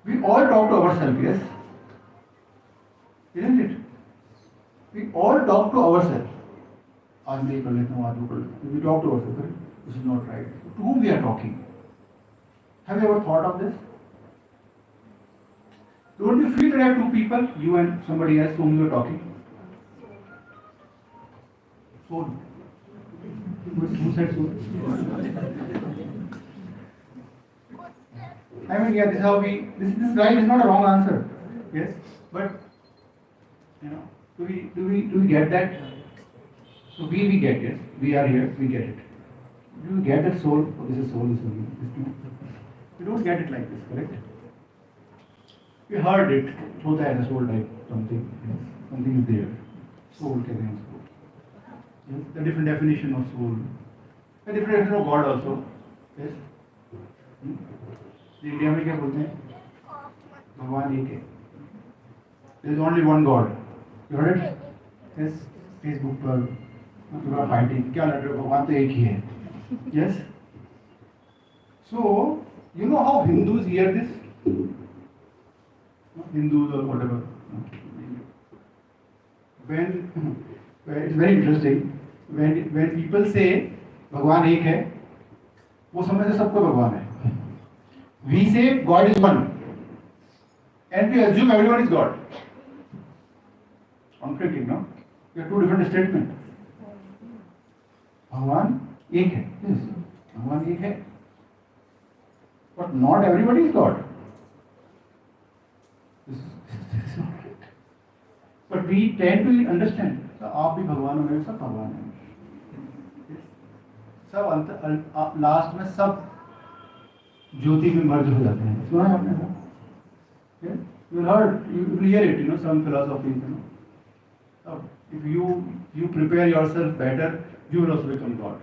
We all talk to ourselves, yes? Isn't it? We all talk to ourselves. We talk to ourselves, correct? This is not right. To whom we are talking? Have you ever thought of this? Don't you feel that there are two people, you and somebody else whom you are talking? Soul. Who said soul? I mean, yeah, this is how this right is not a wrong answer. Yes? But, do we get that? So we get it. We are here, we get it. Do you get that soul? Oh, this is soul, this is soul. We don't get it like this, correct? We heard it. Hota hai soul type something. Yes. Something is there. Soul kehte hain usko. Yes. The different definition of soul. A different definition of God also. Yes. India में क्या बोलते हैं? भगवान एक है. There is only one God. You heard it? Yes. Facebook पर people are fighting. क्या लड़ रहे हो? भगवान तो एक ही है. Yes. So you know how Hindus hear this? Hindus or whatever. When it's very interesting. When people say भगवान एक है, वो समझते सबको भगवान है. We say God is one, and we assume everyone is God. Conflicting, no? We have two different statements. भगवान एक है. Yes, भगवान एक है. But not everybody is God. This is not right. But we tend to understand. So आप भी भगवान हो, मैं सब भगवान हैं. सब अंत लास्ट में सब ज्योति में मर्ज हो जाते हैं. सुना है आपने? You will hear it, some philosophies, if you prepare yourself better, you will also become God.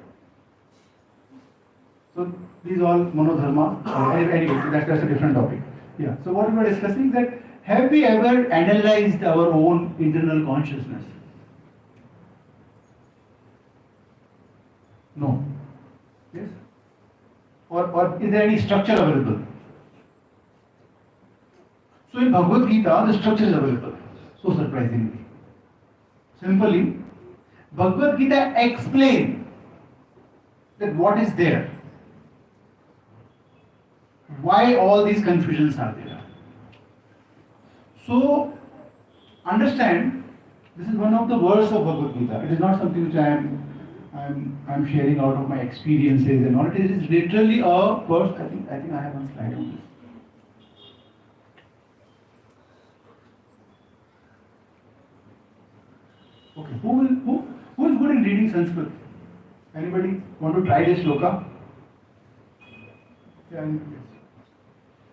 So these all monodharma. Anyway, so that's a different topic. Yeah. So what we were discussing is that have we ever analyzed our own internal consciousness? No. Yes. Or is there any structure available? So in Bhagavad-Gita, the structure is available. So surprisingly. Simply, Bhagavad-Gita explains that what is there. Why all these confusions are there. So, understand, this is one of the words of Bhagavad-Gita. It is not something which I'm sharing out of my experiences and all. It is literally a verse. I think I have one slide on this. Okay, who is good in reading Sanskrit? Anybody want to try this shloka? Yeah, yes.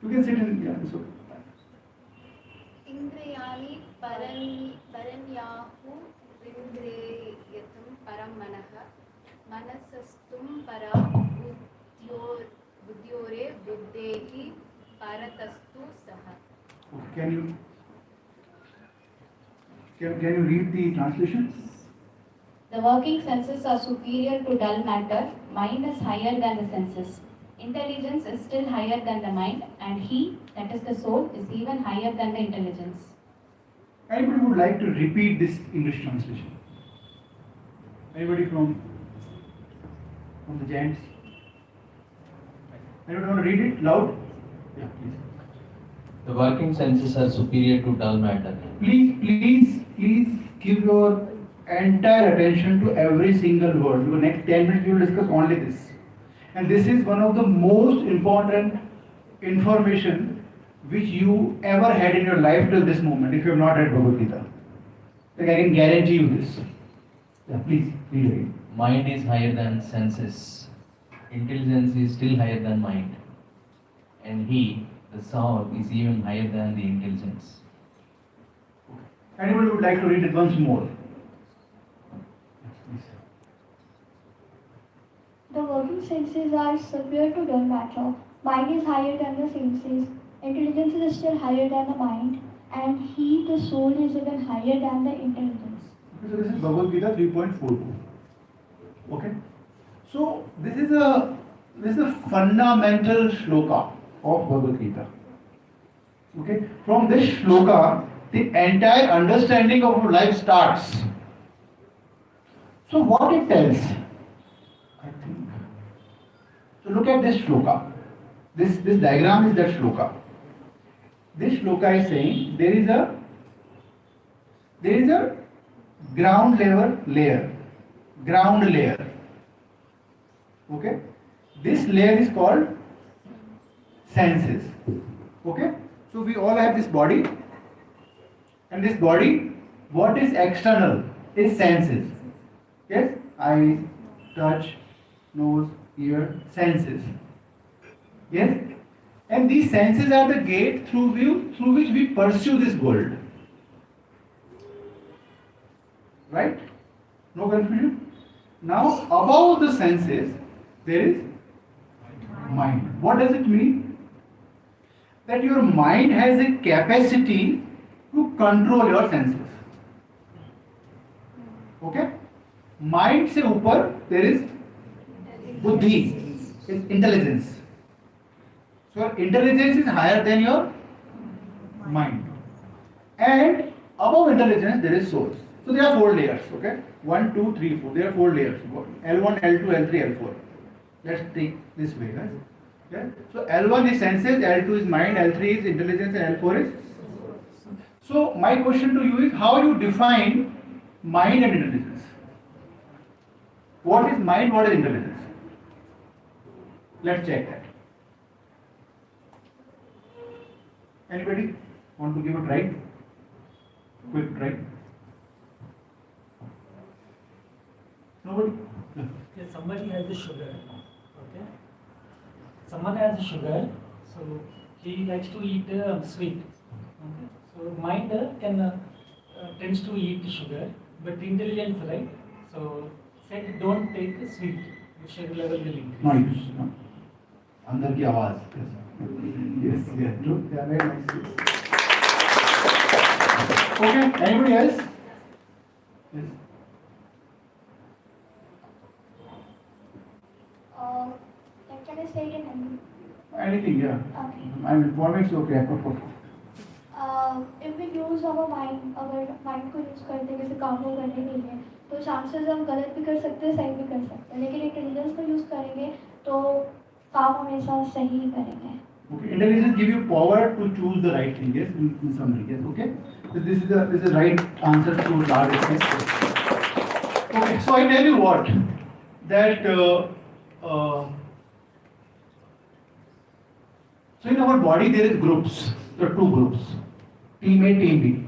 You can sit in, yeah, it's okay. Indriyani paranyahu indriyatam param manaha manasastum para buddhyore buddhehi paratastu saha. Okay, can you read the translation? The working senses are superior to dull matter. Mind is higher than the senses. Intelligence is still higher than the mind, and he, that is the soul, is even higher than the intelligence. Anybody would like to repeat this English translation? Anybody from the giants? Anybody want to read it loud? Yeah, please. The working senses are superior to dull matter. Please give your entire attention to every single word. For next 10 minutes we will discuss only this. And this is one of the most important information which you ever had in your life till this moment, if you have not read Bhagavad-Gita. Like I can guarantee you this. Yeah, please, read it. Mind is higher than senses. Intelligence is still higher than mind. And he, the soul, is even higher than the intelligence. Anybody would like to read it once more? The working senses are superior to dull matter. Mind is higher than the senses. Intelligence is still higher than the mind. And he, the soul, is even higher than the intelligence. Okay, so this is Bhagavad-Gita 3.42. Okay? So this is a fundamental shloka of Bhagavad-Gita. Okay? From this shloka, the entire understanding of life starts. So what it tells? I think. So look at this shloka. This diagram is that shloka. This shloka is saying there is a ground layer. Ground layer. Okay? This layer is called senses. Okay? So we all have this body. And this body, what is external is senses. Yes? Eyes, touch, nose, ear, senses. Yes? And these senses are the gate through which we pursue this world. Right? No confusion? Now, above the senses, there is mind. What does it mean? That your mind has a capacity to control your senses. Okay? Mind se upar there is buddhi, is intelligence. So your intelligence is higher than your mind. And above intelligence there is soul. So there are 4 layers. Okay? 1, 2, 3, 4. There are 4 layers. L1, L2, L3, L4. Let's take this way, guys. Okay? So L1 is senses, L2 is mind, L3 is intelligence, and L4 is. So my question to you is how you define mind and intelligence. What is mind, what is intelligence? Let's check that. Anybody want to give a try? Quick try. Nobody? No. If somebody has the sugar, okay? Someone has the sugar, so he likes to eat sweet. Okay? So mind tends to eat sugar, but intelligence, right? So said don't take sweet. The sugar level will increase. Noise. No? अंदर की आवाज. Yes, yes. Look, they are very nice. Okay, anybody else? Yes. Can I say it in Hindi? Anything, yeah. Okay. I mean, for me it's okay. If we use our mind, अगर mind को use करते हैं किसी काम को करने के लिए, तो chances हम गलत भी कर सकते हैं, सही भी कर सकते हैं. लेकिन intelligence को use करेंगे, तो काम हमेशा सही ही करेंगे. Okay, intelligence give you power to choose the right thing. Yes, in summary. Yes, okay. So this is the right answer to large extent. Okay, so I tell you what, that so in our body there is groups. There are two groups, team A, team B.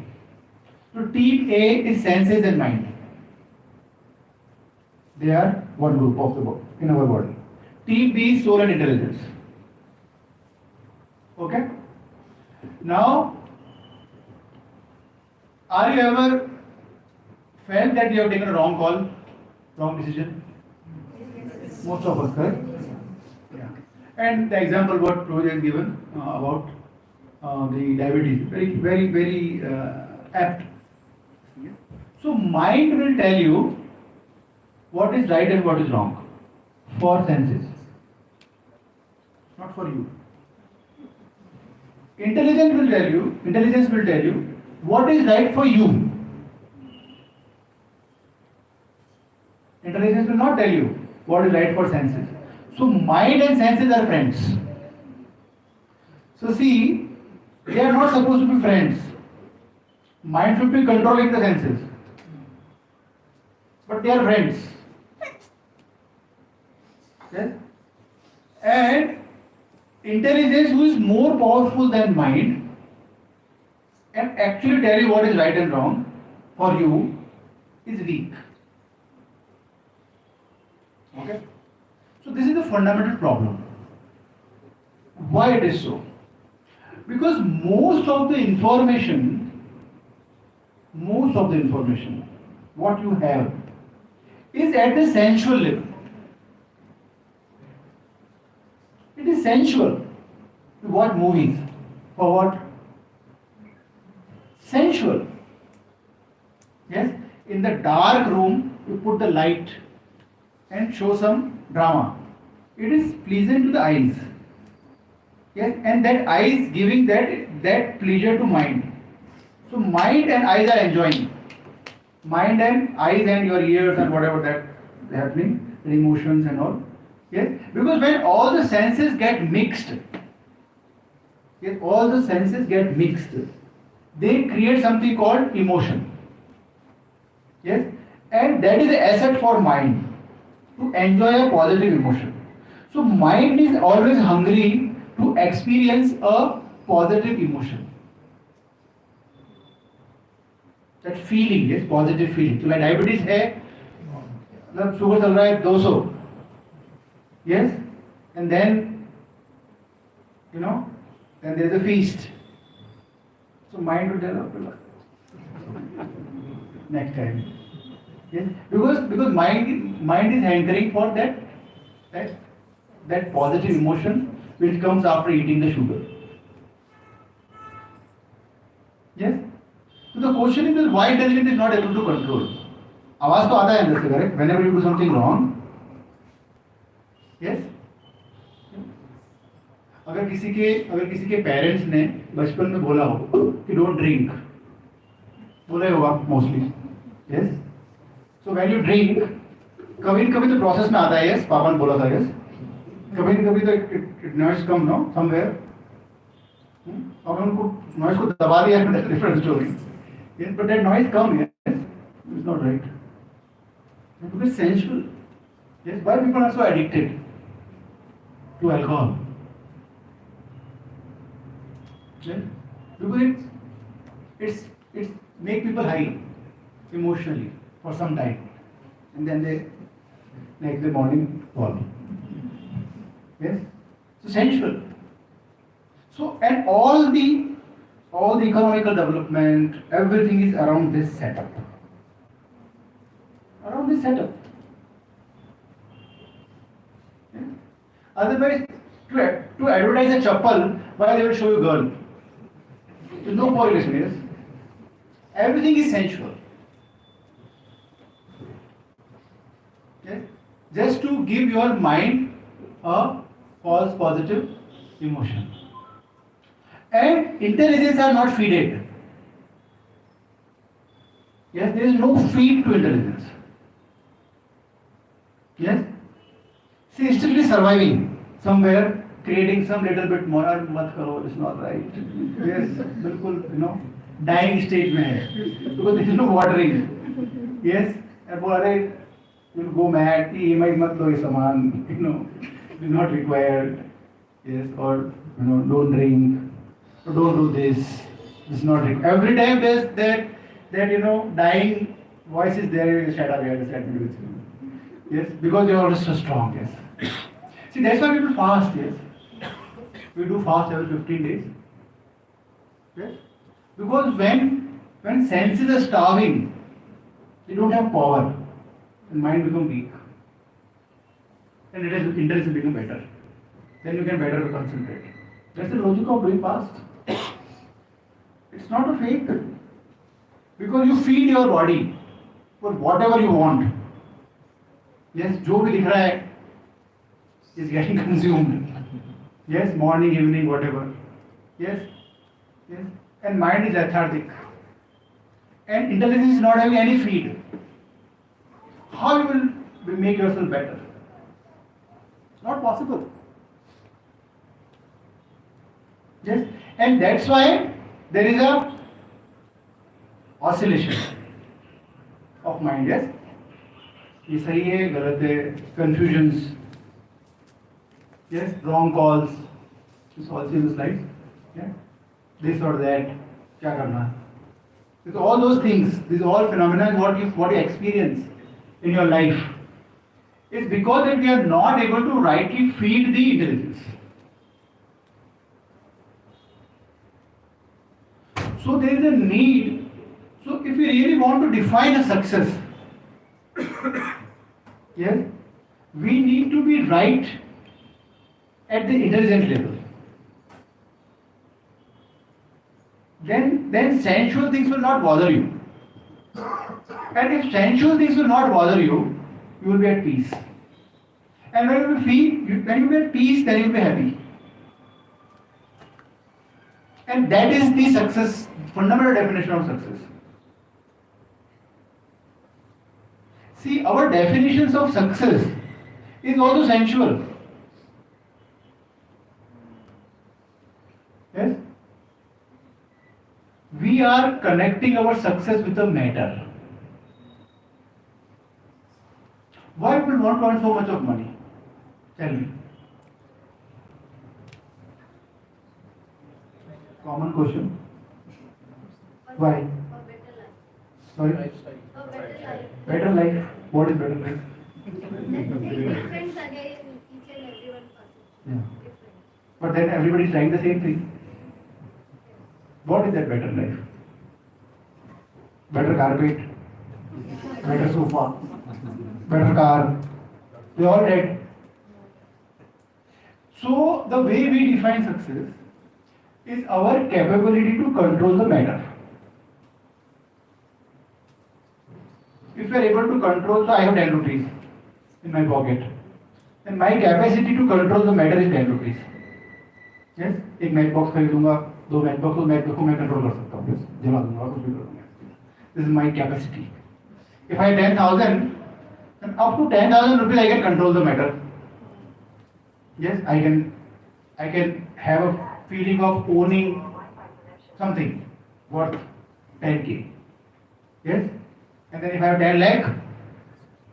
So team A is senses and mind. They are one group of the body in our body. Team B is soul and intelligence. Okay. Now, are you ever felt that you have taken a wrong call, wrong decision? Yes. Most of us, correct? Yeah. And the example what Rohit has given about the diabetes, very apt. So mind will tell you what is right and what is wrong for senses, not for you. Intelligence will tell you what is right for you. Intelligence will not tell you what is right for senses. So mind and senses are friends. So see, they are not supposed to be friends. Mind should be controlling the senses. But they are friends. Yes? And intelligence, who is more powerful than mind, can actually tell you what is right and wrong for you, is weak. Okay? So this is the fundamental problem. Why it is so? Because most of the information what you have is at the sensual level. It is sensual. You watch movies. For what? Sensual. Yes? In the dark room, you put the light and show some drama. It is pleasant to the eyes. Yes? And that eyes giving that pleasure to mind. So mind and eyes are enjoying. Mind and eyes and your ears and whatever that is happening, the emotions and all. Yes? Because when all the senses get mixed, they create something called emotion. Yes? And that is the asset for mind, to enjoy a positive emotion. So mind is always hungry to experience a positive emotion. That feeling, yes, positive feeling. So like diabetes है, मतलब sugar चल रहा है 200. Yes? And then, then there is a feast. So mind will tell, next time. Yes? Because mind is hankering for that positive emotion which comes after eating the sugar. Yes? So the question is why intelligence is not able to control. आवाज तो आता है अंदर से, correct? Whenever you do something wrong. Yes? अगर किसी के parents ने बचपन में बोला हो कि डोंट ड्रिंक, बोला होगा mostly. Yes? So when you drink, कभी तो प्रोसेस में आता है. यस, पापा ने बोला था. यस, कभी तो it noise come no somewhere, और उनको नॉइज को दबा दिया है, different story. Yes, but that noise come. Yes, it's not right. Because sensual. Yes, why people are so addicted to alcohol? Yes? Because it's make people high emotionally for some time, and then they like the morning fall. Yes, so sensual. So and all all the economical development, everything is around this setup. Around this setup. Yeah? Otherwise, to advertise a chappal, why they will show you girl? There's no correlation, yes? Everything is sensual. Yes? Just to give your mind a false positive emotion. And intelligence are not feeded. Yes, there is no feed to intelligence. Yes? She is still surviving somewhere, creating some little bit more. Mat karo, it's not right. Yes, bilkul, dying stage mein hai. Because there is no watering. Yes, and bola you'll go mad. EMI mat lo ye saman, is not required. Yes, or don't drink. Don't do this. It's not required. Every time there's that dying voice is there. Shut up, just let me do it. Yes, because you're always so strong. Yes. See, that's why people fast. Yes, we do fast every 15 days. Yes, because when senses are starving, they don't have power, and mind becomes weak, and intelligence become better. Then you can better concentrate. That's the logic of doing fast. It's not a fake. Because you feed your body for whatever you want. Yes, जो भी दिख रहा है is getting consumed. Yes, morning, evening, whatever. Yes, yes. And mind is lethargic. And intelligence is not having any feed. How you will make yourself better? It's not possible. Yes, and that's why there is a oscillation of mind. Yes, ये सही है, गलत है, confusions. Yes, wrong calls. It's also in the slides. Yeah, this or that. क्या करना? It's all those things. These are all phenomena. What you experience in your life. It's because that we are not able to rightly feed the intelligence. So there is a need. So if we really want to define a success, yes, we need to be right at the intelligent level. Then sensual things will not bother you. And if sensual things will not bother you, you will be at peace. And when you be at peace, then you will be happy. And that is the success, fundamental definition of success. See, our definitions of success is also sensual. Yes? We are connecting our success with a matter. Why people want to earn so much of money? Tell me. Common question. Why? Sorry? Better life. What is better life? Depends again each and everyone person. Yeah. But then everybody is trying the same thing. What is that better life? Better carpet, better sofa, better car. They all dead. So the way we define success is our capability to control the matter. If we are able to control, so I have 10 rupees in my pocket, and my capacity to control the matter is 10 rupees. Yes, एक match box खरीदूंगा, 2 match box, तो match को मैं control कर सकता हूँ, जला दूंगा, कुछ भी करूंगा. This is my capacity. If I have 10,000, then up to 10,000 rupees I can control the matter. Yes, I can have a feeling of owning something worth 10k. Yes, and then if I have 10 lakh,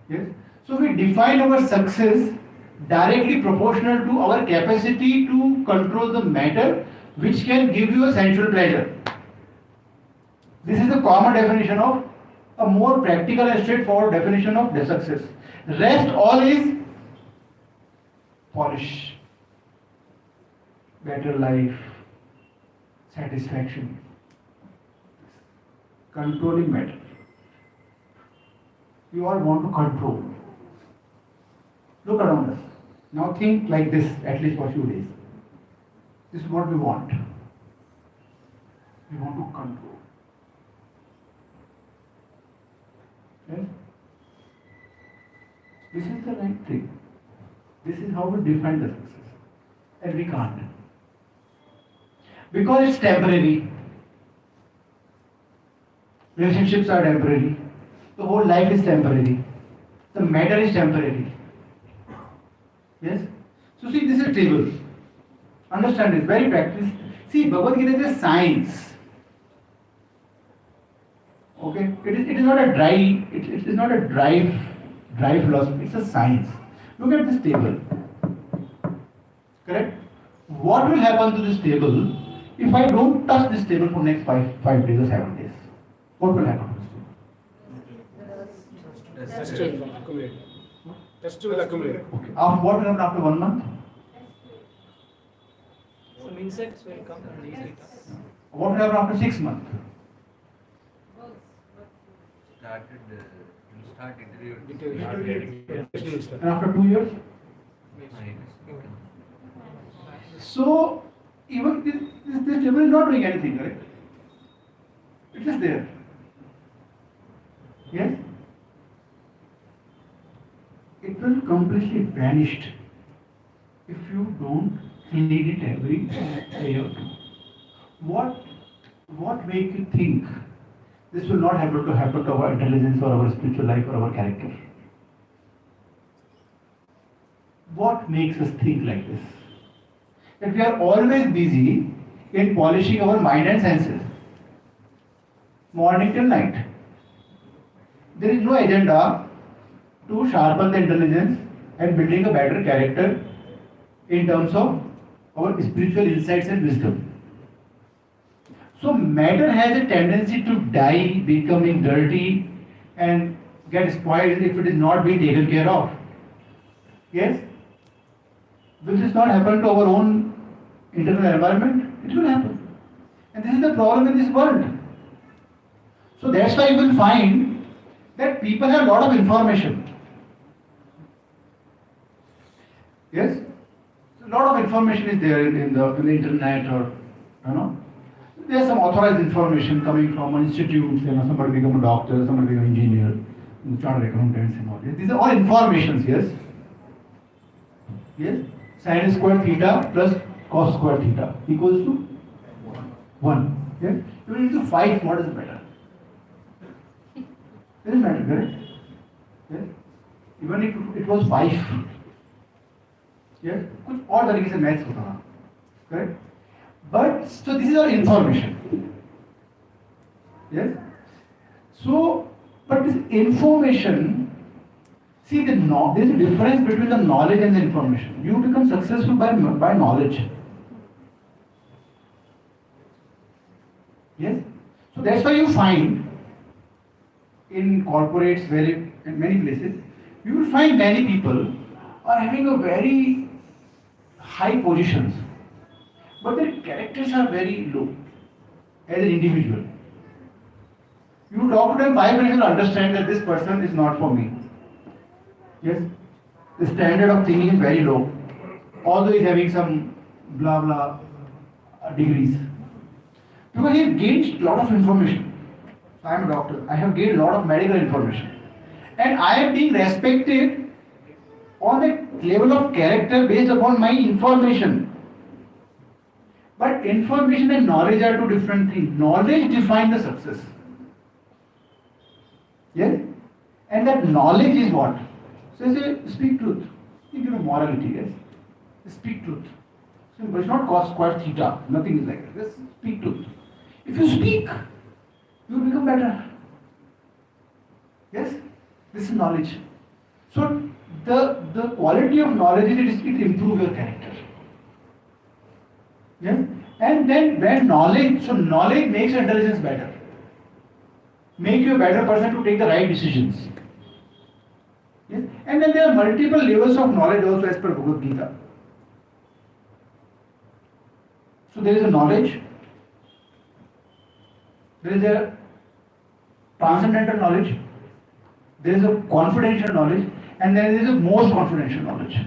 yes. So we define our success directly proportional to our capacity to control the matter, which can give you a sensual pleasure. This is the common definition of a more practical and straightforward definition of the success. Rest all is polish, better life, satisfaction. controlling matter. You all want to control. Look around us. Now think like this, at least for a few days. This is what we want. We want to control. Yes? This is the right thing. This is how we define the success. And we can't. Because it's temporary. Relationships are temporary. The whole life is temporary. The matter is temporary. Yes? So see, this is a table. Understand this, very practice. See, Bhagavad-Gita is a science. Okay? It is not a dry, it is not a dry philosophy, it's a science. Look at this table. Correct? What will happen to this table if I don't touch this table for next 5 days or 7 days? What will happen to this table? Dust will accumulate. Dust will accumulate. Okay. What will happen after 1 month? Some insects will come and eat it. What will happen after 6 months? You start And after 2 years? So, even this table is not doing anything, correct? It is there. Yes? It will completely vanish if you don't clean it every day or two. What makes you think this will not happen to our intelligence or our spiritual life or our character? What makes us think like this? That we are always busy in polishing our mind and senses. Morning till night. There is no agenda to sharpen the intelligence and building a better character in terms of our spiritual insights and wisdom. So matter has a tendency to die, becoming dirty and get spoiled if it is not being taken care of. Yes? Will this not happen to our own internal environment? It will happen. And this is the problem in this world. So that's why you will find that people have a lot of information. Yes? A lot of information is there in the internet, or there's some authorized information coming from institutes, somebody become a doctor, somebody become an engineer, chartered accountants and all this. These are all informations, yes? Yes? Sin squared theta plus cos squared theta equals to 1. Yes? You need to fight what is better. It doesn't matter, correct? Yes? Even if it was 5. Yes? कुछ और तरीके से maths होता था. Correct? But, so this is our information. Yes? So, but this information, see, there is a difference between the knowledge and the information. You become successful by knowledge. Yes? So that's why you find in corporates, in many places, you will find many people are having a very high positions, but their characters are very low as an individual. You talk to them 5 minutes and understand that this person is not for me. Yes? The standard of thinking is very low, although he is having some blah blah degrees. Because he gains a lot of information. I am a doctor. I have gained a lot of medical information. And I am being respected on the level of character based upon my information. But information and knowledge are two different things. Knowledge defines the success. Yes? And that knowledge is what? So say, speak truth. You give a morality, yes? Speak truth. So, but it's not cos square theta. Nothing is like that. Just speak truth. If you speak, you will become better. Yes? This is knowledge. So the quality of knowledge is it improves your character. Yes? And then when knowledge makes your intelligence better. Make you a better person to take the right decisions. Yes? And then there are multiple levels of knowledge also as per Bhagavad-Gita. So there is a knowledge, there is a transcendental knowledge, there is a confidential knowledge, and then there is a most confidential knowledge.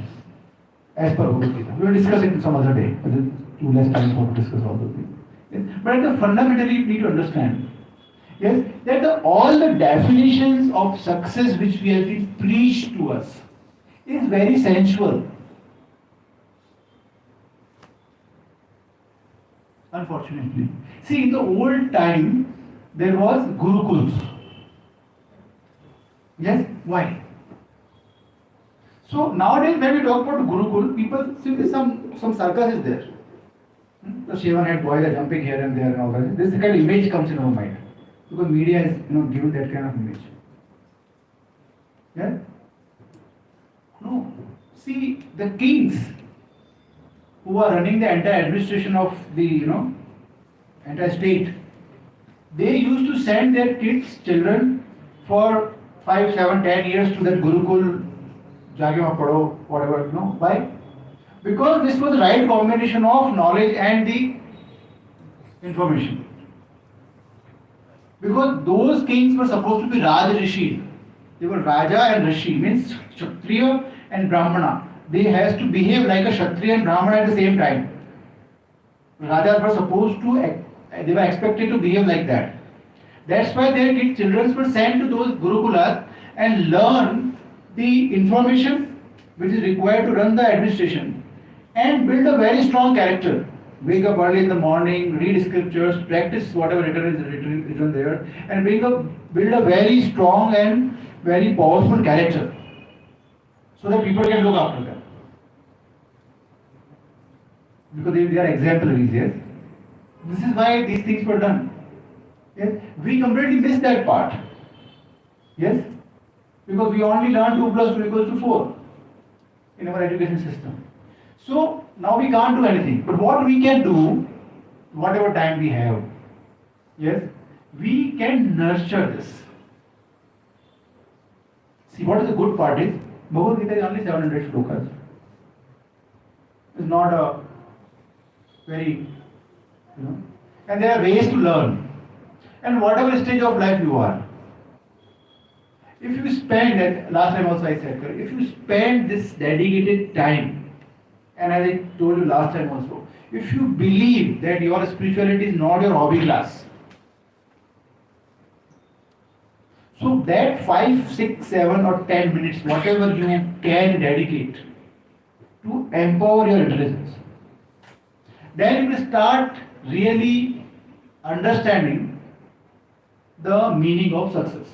As per Bhagavad-Gita. We will discuss it some other day. But there's too less time for to discuss all those things. Yes? But fundamentally you need to understand, yes, that all the definitions of success which we have been preached to us is very sensual. Unfortunately. See, in the old time, there was gurukuls. Yes? Why? So nowadays, when we talk about gurukul, people see some circus is there. The shaven-head boys are jumping here and there and all that. This kind of image comes in our mind because media is given that kind of image. Yeah? No. See, the kings who are running the entire administration of the entire state, they used to send their kids, children, for 5, 7, 10 years to that gurukul, jagya pado, whatever. Why? Because this was the right combination of knowledge and the information. Because those kings were supposed to be Raj Rishi. They were Raja and Rishi, means Kshatriya and Brahmana. They has to behave like a Kshatriya and Brahmana at the same time. Rajas were supposed to, they were expected to behave like that. That's why their children were sent to those gurukulas and learn the information which is required to run the administration and build a very strong character. Wake up early in the morning, read scriptures, practice whatever written there, and build a very strong and very powerful character so that people can look after them. Because they are exemplaries, yes. This is why these things were done. Yes, we completely missed that part. Yes, because we only learn 2 plus 2 equals to 4 in our education system. So now we can't do anything. But what we can do, whatever time we have, yes, we can nurture this. See, what is the good part is, Bhagavad-Gita is only 700 shlokas. It's not a very, and there are ways to learn. And whatever stage of life you are, if you spend, last time also I said, if you spend this dedicated time, and as I told you last time also, if you believe that your spirituality is not your hobby class, so that 5, 6, 7 or 10 minutes, whatever you can dedicate to empower your intelligence, then you will start really understanding the meaning of success.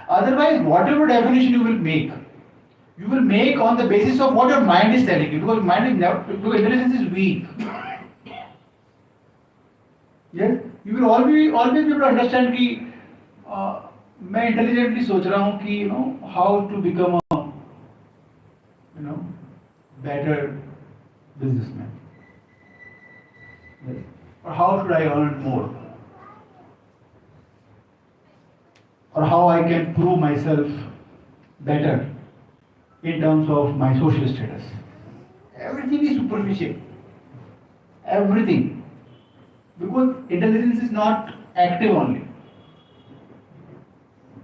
Otherwise, whatever definition you will make on the basis of what your mind is telling you, because because intelligence is weak. Yes, you will always be able to understand कि मैं intelligently सोच रहा हूँ कि how to become a better businessman. Yes. Or how should I earn more? Or how I can prove myself better in terms of my social status. Everything is superficial. Everything. Because intelligence is not active only.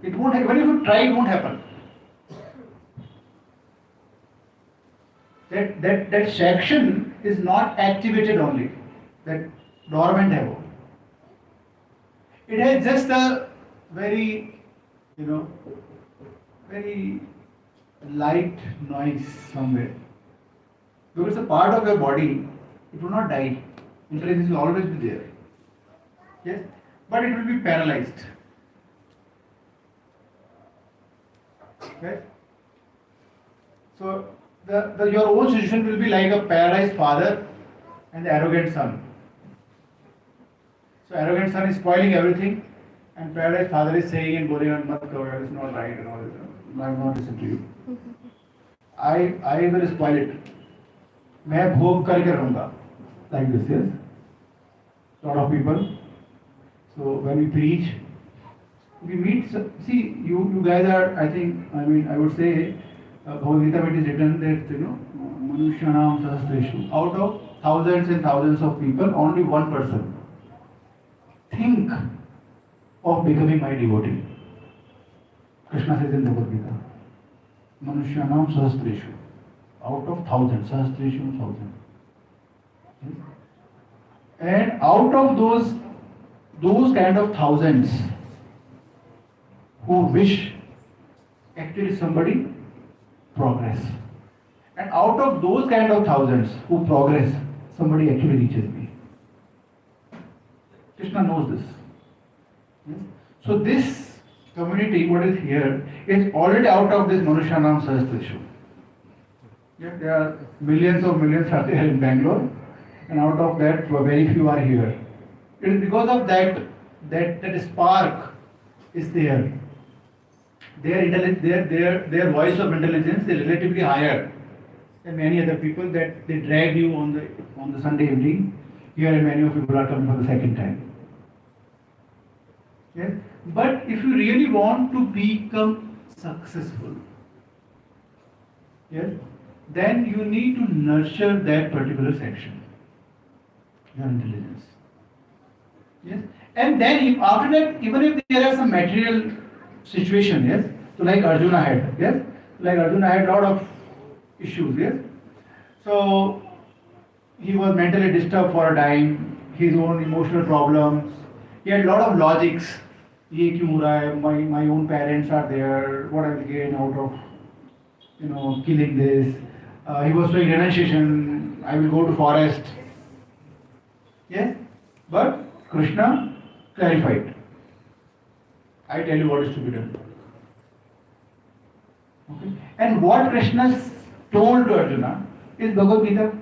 It won't happen. Even if you try, it won't happen. That section is not activated only. That dormant ego. It has just a very very light noise somewhere. Because it's a part of your body, it will not die. Intelligence will always be there. Yes? But it will be paralyzed. Okay? So your own situation will be like a paralyzed father and the arrogant son. So arrogant son is spoiling everything. And paralyzed father is saying in Boleyan, it's not right and all this. I will not listen to you. I will spoil it. मैं भोग करके रहूँगा. Like this, yes. Lot of people. So when we preach, we meet. See, you guys are. I would say, Bhagavad-Gita it is written that Manushanam Sahasreshu. Out of thousands and thousands of people, only one person think of becoming my devotee. Krishna says in Bhagavad Gita, Manushyanam Sahasreshu, out of thousands, Sahasreshu thousand. Yes? And out of those kind of thousands who wish actually somebody progress. And out of those kind of thousands who progress, somebody actually reaches me. Krishna knows this. Yes? So this community, what is here, is already out of this Manushyanam Sahasreshu. Yeah, there are millions of millions are there in Bangalore, and out of that, very few are here. It is because of that spark is there. Their voice of intelligence is relatively higher than many other people that they drag you on the Sunday evening. Here, and many of people are coming for the second time. Yes? But if you really want to become successful, yes, then you need to nurture that particular section, your intelligence. Yes, and then after that, even if there are some material situation, yes, so like Arjuna had, yes, like Arjuna had a lot of issues, yes. So he was mentally disturbed for a time, his own emotional problems. He had a lot of logics. ये क्यों हो रहा है? My own parents are there. What I will gain out of killing this? He was doing renunciation. I will go to forest. Yes, but Krishna clarified. I tell you what is to be done. Okay, and what Krishna told to Arjuna is Bhagavad Gita.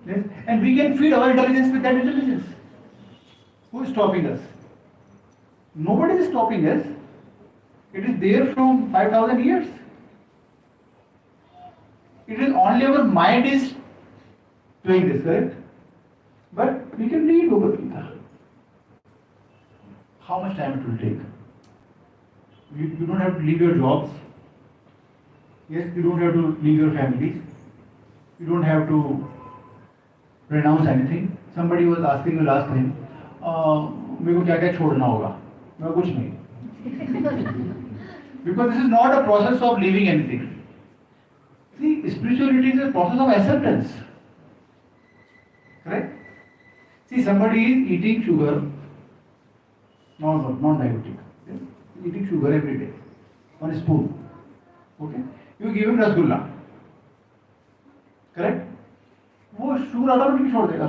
Yes, and we can feed our intelligence with that intelligence. Who is stopping us? Nobody is stopping us. It is there from 5,000 years. It is only our mind is doing this, correct? But we can read Bhagavad Gita. How much time it will take? You don't have to leave your jobs. Yes, you don't have to leave your families. You don't have to renounce anything. Somebody was asking me last time, मेरे को क्या क्या छोड़ना होगा? मैं कुछ नहीं. Because this is not a process of leaving anything. See, spirituality is a process of acceptance. Correct? See, somebody is eating sugar, non-diabetic. Yes? Eating sugar every day, on a spoon. Okay? You give him rasgulla. Correct? वो sugar automatically छोड़ देगा.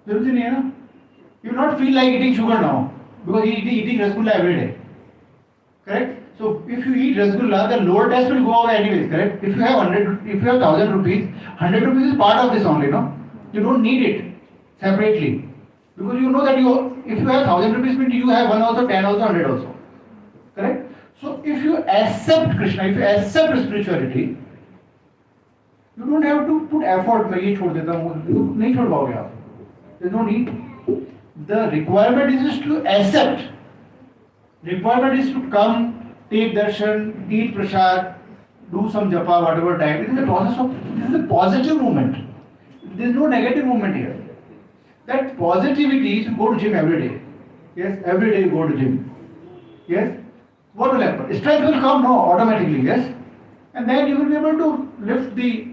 जरूरत ही नहीं है ना. You will not feel like eating sugar now because he is eating rasgulla every day. Correct? So if you eat rasgulla, the lower taste will go away anyways. Correct? If you have 1,000 rupees, 100 rupees is part of this only, no? You don't need it separately because you know that if you have 1,000 rupees, means you have 1 also, 10 also, 100 also. Correct? So if you accept Krishna, if you accept spirituality, you don't have to put effort. मैं ये छोड़ देता हूँ, नहीं छोड़ पाओगे आप. There's no need. The requirement is just to accept. Requirement is to come, take darshan, eat prasad, do some japa, whatever time. This is a process of. This is a positive movement. There is no negative movement here. That positivity is to go to gym every day. Yes, every day you go to gym. Yes. What will happen? Strength will come, no, automatically, yes. And then you will be able to lift the,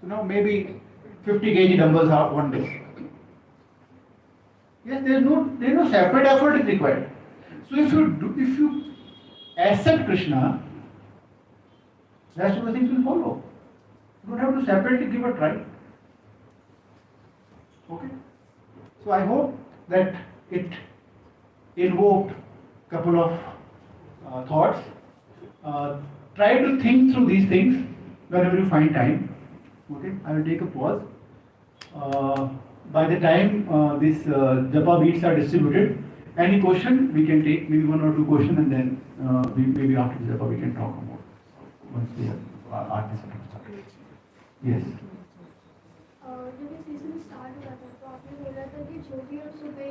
maybe 50 kg dumbbells out one day. Yes, there is no separate effort is required. So if you accept Krishna, rest of the things will follow. You don't have to separately give a try. Okay. So I hope that it invoked a couple of thoughts. Try to think through these things whenever you find time. Okay, I will take a pause. By the time these japa beads are distributed, any question we can take, maybe 1 or 2 questions, and then maybe after the japa we can talk more once we have our discussion started. Yes. जब ये season start हुआ था तो आपने बोला था कि जो भी हम सुबह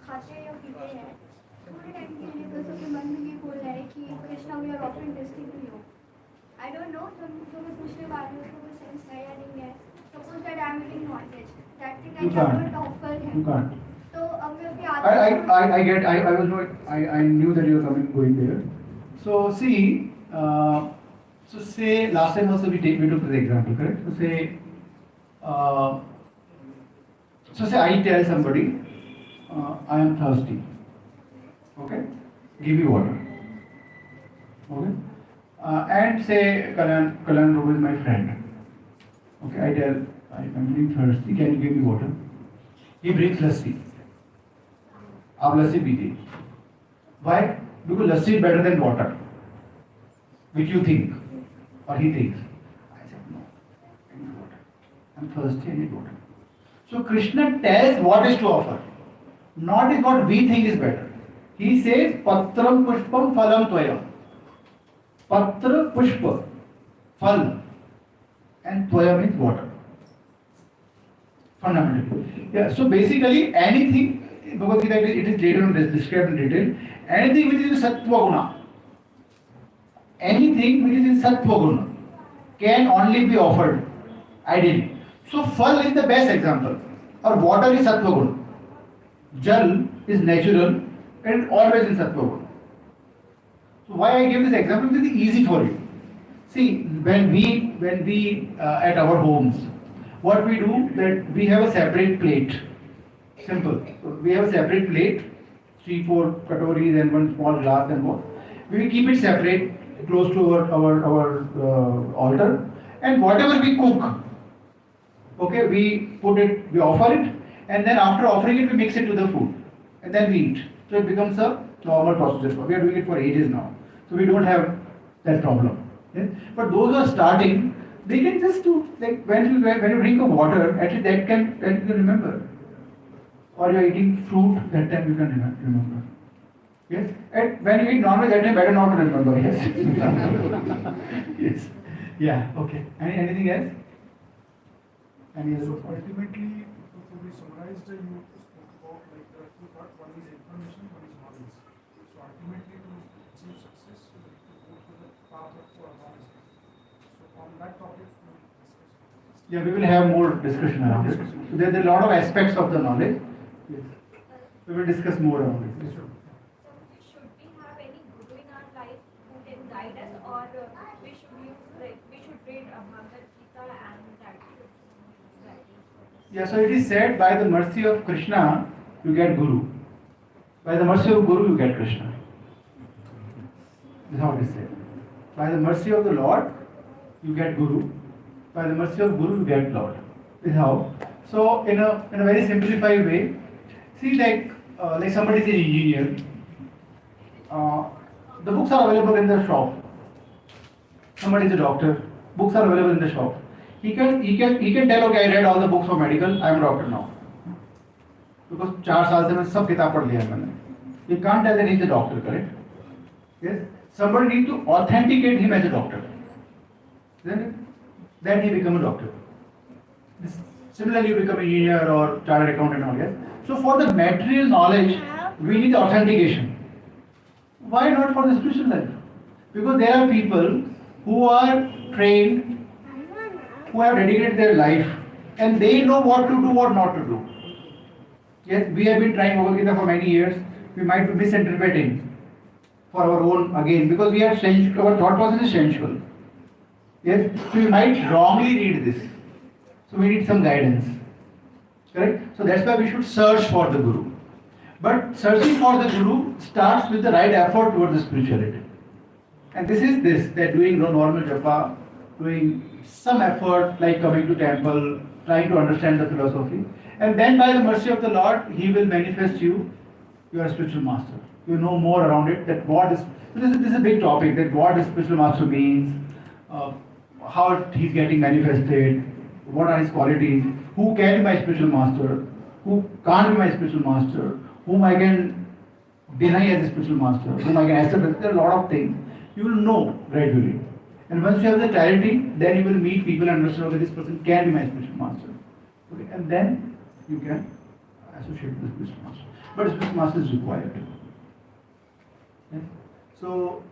खाते या पीते हैं थोड़े टाइम के लिए बस अपने मन में ये बोल रहा है कि Krishna we are offering this thing to you. I don't know तो मैं पूछने वाली हूँ उसको कोई सेंस है या नहीं है. Suppose that I am eating nonveg that thing I can not offer him. तो अब मैं अपनी I knew that you were going there. So see, so say last time also we took the example, correct? So say I tell somebody, I am thirsty. Okay, give me water. Okay, and say Kalan Robo is my friend. Okay, I tell I'm feeling thirsty. Can you give me water? He brings lassi. आप लस्सी पीजिए. Why? Because lassi is better than water, which you think, or he thinks. I said no, I need water. I'm thirsty, I need water. So Krishna tells what is to offer, not is what we think is better. He says, Patram Pushpam Phalam Tvaya. Patra Pushpa, Phal, and Tvaya means water. Fundamentally. Yeah, so basically anything, Bhagavad-Gita it is later on described in detail, anything which is in Sattva Guna, anything which is in Sattva Guna can only be offered ideally. So Phal is the best example, or water is Sattva Guna. Jal is natural and always in Sattva Guna. So why I give this example? Because it is easy for you. See, when we at our homes, what we do that we have a separate plate. Simple. So we have a separate plate, 3-4 katoris and one small glass and what. We keep it separate, close to our altar, and whatever we cook, okay, we put it, we offer it, and then after offering it, we mix it with the food, and then we eat. So it becomes a normal process. We are doing it for ages now, so we don't have that problem. Yes? But those who are starting, they can just do, like when you drink a water, at least that you can remember. Or you are eating fruit, that time you can remember. Yes? And when you eat non-veg, that time better not to remember. Yes. Yes. Yeah. Okay. Anything else? Any other? So ultimately, to be summarized, you spoke about like there are two parts. One is information, one is knowledge. So ultimately, to achieve success, you need to go to the path of knowledge. So on that topic, we will discuss. Yeah, we will have more discussion around it. So there are a lot of aspects of the knowledge. Yes. We will discuss more around it. Yes. So should we have any guru in our life who can guide us, or we should read Bhagavad-Gita and that should guide us? Yeah, so it is said, by the mercy of Krishna, you get Guru. By the mercy of Guru, you get Krishna. This is how it is said. By the mercy of the Lord, you get Guru. By the mercy of Guru, you get Lord. This is how. So, in a very simplified way, see, like somebody is an engineer. The books are available in the shop. Somebody is a doctor. Books are available in the shop. He can tell, okay, I read all the books for medical, I am a doctor now. Because 4 साल से मैं सब किताब पढ़ लिया है मैंने. You can't tell that he is a doctor, correct? Yes. Somebody needs to authenticate him as a doctor. Then he become a doctor. Similarly, you become an engineer or chartered accountant or yes. So for the material knowledge, we need authentication. Why not for the spiritual life? Because there are people who are trained, who have dedicated their life, and they know what to do, what not to do. Yes, we have been trying Bhagavad-Gita for many years. We might be misinterpreting for our own again, because we are our thought process is sensual. Yes, so we might wrongly read this. So we need some guidance. Correct? So that's why we should search for the Guru. But searching for the Guru starts with the right effort towards the spirituality. And this is that doing normal japa, doing some effort like coming to temple, trying to understand the philosophy. And then by the mercy of the Lord, He will manifest you a spiritual master. You know more around it, that what is, this is a big topic, that what a spiritual master means, how he's getting manifested, what are his qualities, who can be my spiritual master, who can't be my spiritual master, whom I can deny as a spiritual master, whom I can accept. There are a lot of things you will know gradually. And once you have the clarity, then you will meet people and understand that this person can be my spiritual master. Okay? And then you can associate with the spiritual master. But spiritual master is required. Okay? So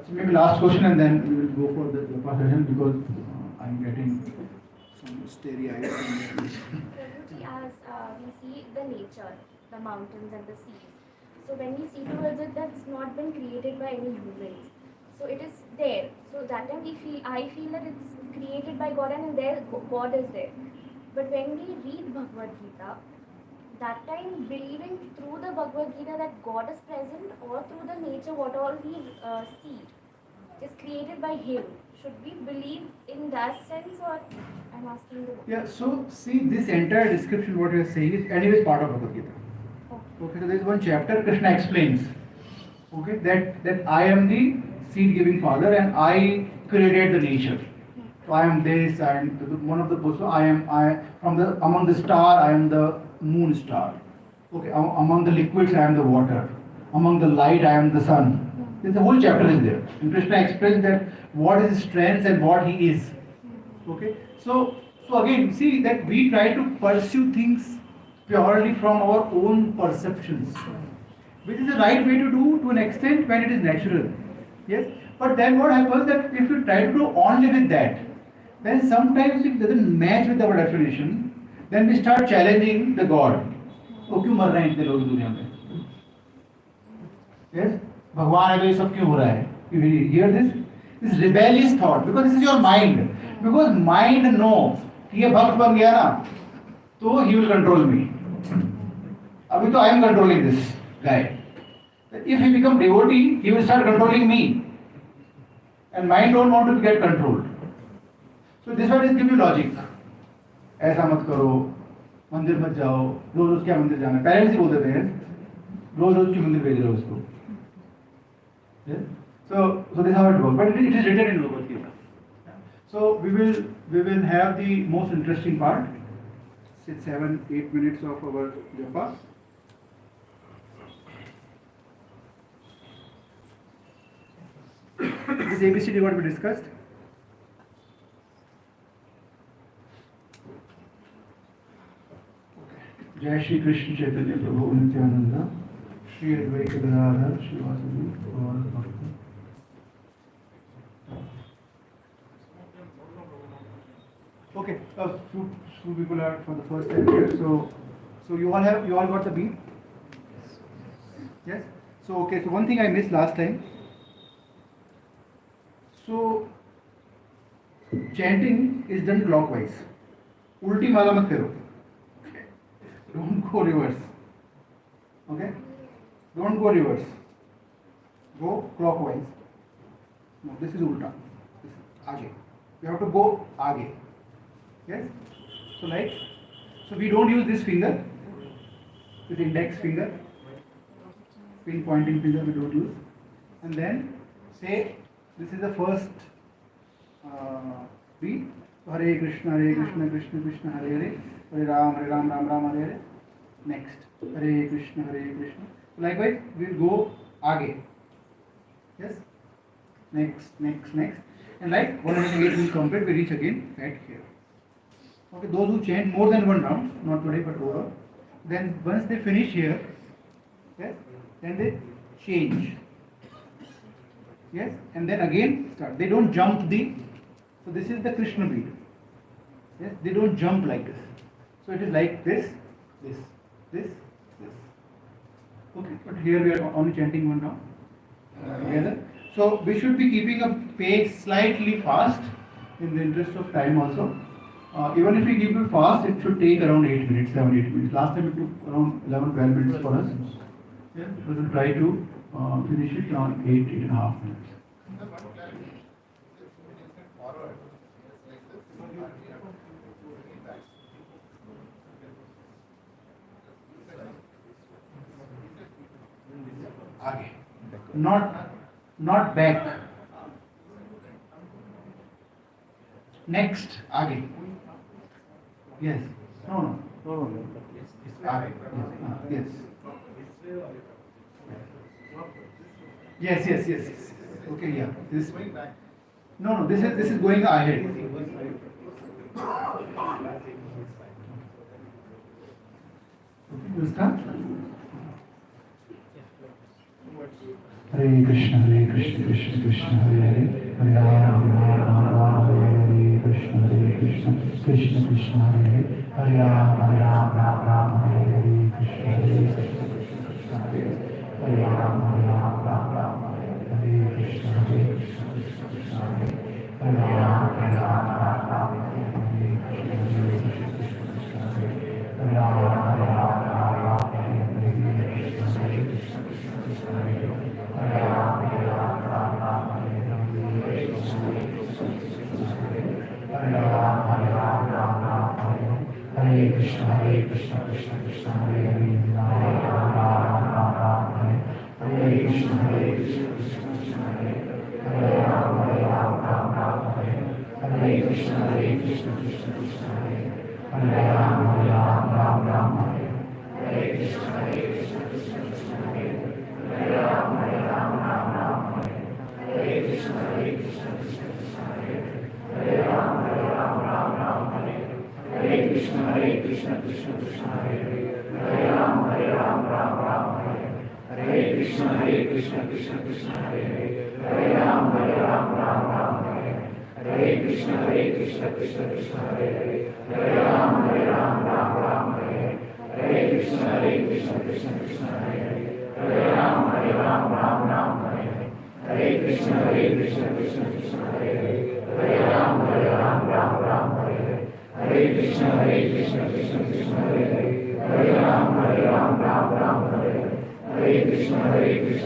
maybe last question and then we will go for the session, because I'm getting some starry eyes. Prabhuji, as we see the nature, the mountains and the seas. So when we see towards it, that's not been created by any humans. So it is there. So that time I feel that it's created by God and there God is there. But when we read Bhagavad-Gita, that time believing through the Bhagavad-Gita that God is present or through the nature what all we see is created by Him. Should we believe in that sense or I'm asking the Yeah, so see this entire description what you are saying is anyways part of Bhagavad Gita. Okay, so there is one chapter Krishna explains. Okay, that I am the seed giving father and I created the nature. So I am this and one of the person I from the among the star I am the moon star. Okay, among the liquids I am the water. Among the light I am the sun. The whole chapter is there. And Krishna explains that what is his strength and what he is. Okay, so again see that we try to pursue things purely from our own perceptions, which is the right way to do to an extent when it is natural. Yes, but then what happens that if you try to do only with that, then sometimes it doesn't match with our definition, then we start challenging the God. Oh, क्यों मर रहे हैं इतने लोग दुनिया में? Yes, भगवान है तो ये सब क्यों हो रहा है? You hear this? This rebellious thought because this is your mind. Because mind know कि ये भक्त बन गया ना, तो he will control me. अभी तो I am controlling this guy. If he become devotee, he will start controlling me. And mind don't want to get controlled. So this one is give you logic. ऐसा मत करो, मंदिर मत जाओ, रोज रोज क्या मंदिर जाना? पेरेंट्स ही बोल देते हैं, रोज रोज क्यों मंदिर भेज रहे हो उसको? So this is how it works. But it is written in Bhagavad Gita. So we will have the most interesting part. 7-8 minutes of our japa. This ABCD what we discussed. Jai Shri Krishna Chaitanya Prabhu Nityananda, Shri Advaita Gadadhar, Shri Vasudeva Gaura Bhakta. Okay, few people are for the first time here. So you all got the beat? Yes. So okay. So one thing I missed last time. So chanting is done clockwise. Ulti mala mat karo. Don't go reverse. Okay? Don't go reverse. Go clockwise. No, this is ulta. This is aage. You have to go aage. Yes? So we don't use this finger. With index finger. Pin pointing finger we don't use. And then say this is the first beat. So Hare Krishna, Krishna Krishna, Hare Hare. Hare Ram, Ram Ram, Hare Hare. Next. Hare Krishna, Krishna. Likewise, we will go aage. Yes? Next. And like 108 will complete, we reach again right here. Okay, those who chant more than one round, not today but overall, then once they finish here, yes, then they change. Yes, and then again start. They don't jump so this is the Krishna beat. Yes, they don't jump like this. So it is like this. Okay, but here we are only chanting one round together. So we should be keeping a pace slightly fast in the interest of time also. Even if we keep it fast, it should take around 8 minutes, 7-8 minutes. Last time it took around 11-12 minutes for us. Yeah, we will try to finish it around 8.5 minutes. Aage. Not back. Next, aage. Yes. No. Aage. Yes. Yes. Okay, yeah. This. No. This is going ahead. Okay, you start. Hare Krishna, Krishna Krishna, Hare Hare. Hare Ram, Hare Ram, Hare Krishna, Krishna Krishna, Hare Hare Ram, Ram Ram, Hare Krishna, Krishna Hare Ram, Ram Ram, Hare Krishna, Krishna Hare Ram, Ram Ram, Hare Krishna, Hare Ram, Ram Hare Krishna, Krishna Krishna, Hare Hare, Ram Ram, Hare Krishna, Krishna Hare Ram, Ram Ram, Hare Krishna, Krishna Krishna, Hare Ram, Ram Hare Krishna, Krishna Krishna, Hare Ram, Hare Krishna, Krishna Krishna, Hare Ram, Hare Krishna, Krishna Krishna, Hare Ram, Hare Krishna, Krishna Krishna, Hare Ram, Hare Krishna, Krishna Krishna, Hare Ram, Hare Krishna, Krishna Krishna, Hare Ram, Hare Krishna, Krishna Krishna, Hare Ram, Hare Krishna, Krishna Krishna, Hare Ram, Hare Krishna,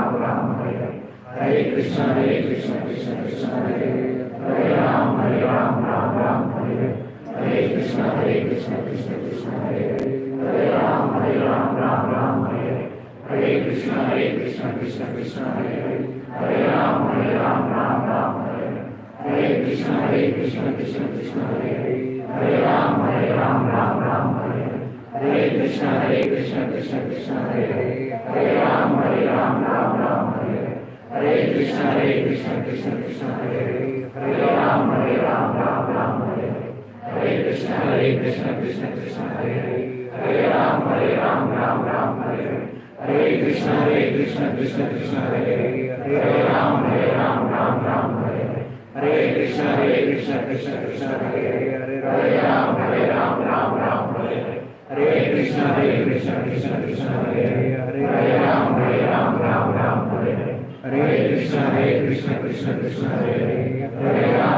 Krishna Krishna, Hare Ram, Hare Krishna, Krishna Krishna, Hare Ram, Hare Krishna, Krishna Krishna, Hare Ram, Hare Krishna, Krishna Krishna, Hare Ram, Hare Krishna, Krishna Krishna, Hare Ram, Hare Krishna, Krishna Krishna, Hare Ram, Hare Krishna, Krishna Krishna, Hare Ram, Hare Krishna, Krishna Krishna, Hare Ram, Hare Krishna, Krishna Krishna, Hare Ram, Hare Krishna,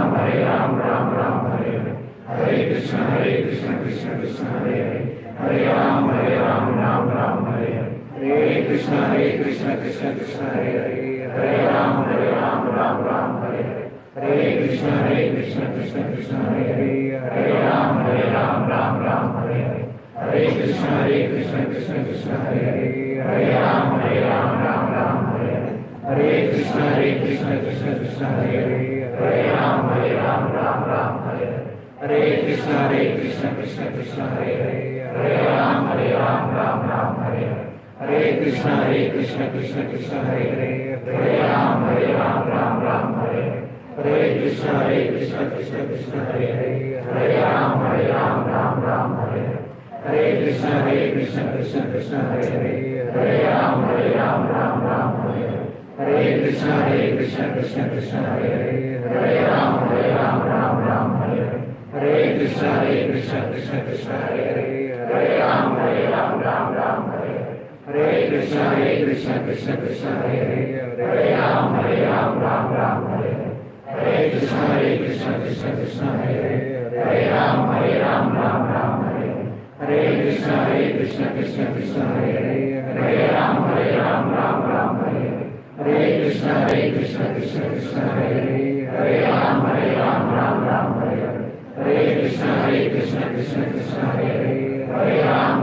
Krishna Krishna, Hare Ram, Hare Krishna, Krishna Krishna, Hare Ram, Hare Krishna, Krishna Krishna, Hare Ram, Hare Krishna, Krishna Krishna, Hare Ram, Hare Krishna, Krishna Krishna, Hare Ram, Hare Krishna, Krishna Krishna, Hare Ram, Hare Krishna, Krishna Krishna, Hare Ram, Hare Krishna, Krishna Krishna, Hare Ram, Hare Krishna, Krishna Krishna, Hare Ram, Hare Krishna, Krishna Krishna, Hare Ram, Hare Krishna, Krishna Krishna, Hare Ram, Hare Krishna, Krishna Krishna, Hare Ram, Hare Krishna, Krishna Krishna, Hare Ram, Hare Krishna, Krishna Krishna, Hare Ram, Hare Krishna, Krishna Krishna, Hare Ram, Hare Krishna, Krishna Krishna, Hare Ram, Hare Krishna, Krishna Krishna, Hare Ram, Hare Krishna, Krishna Krishna, Hare Ram,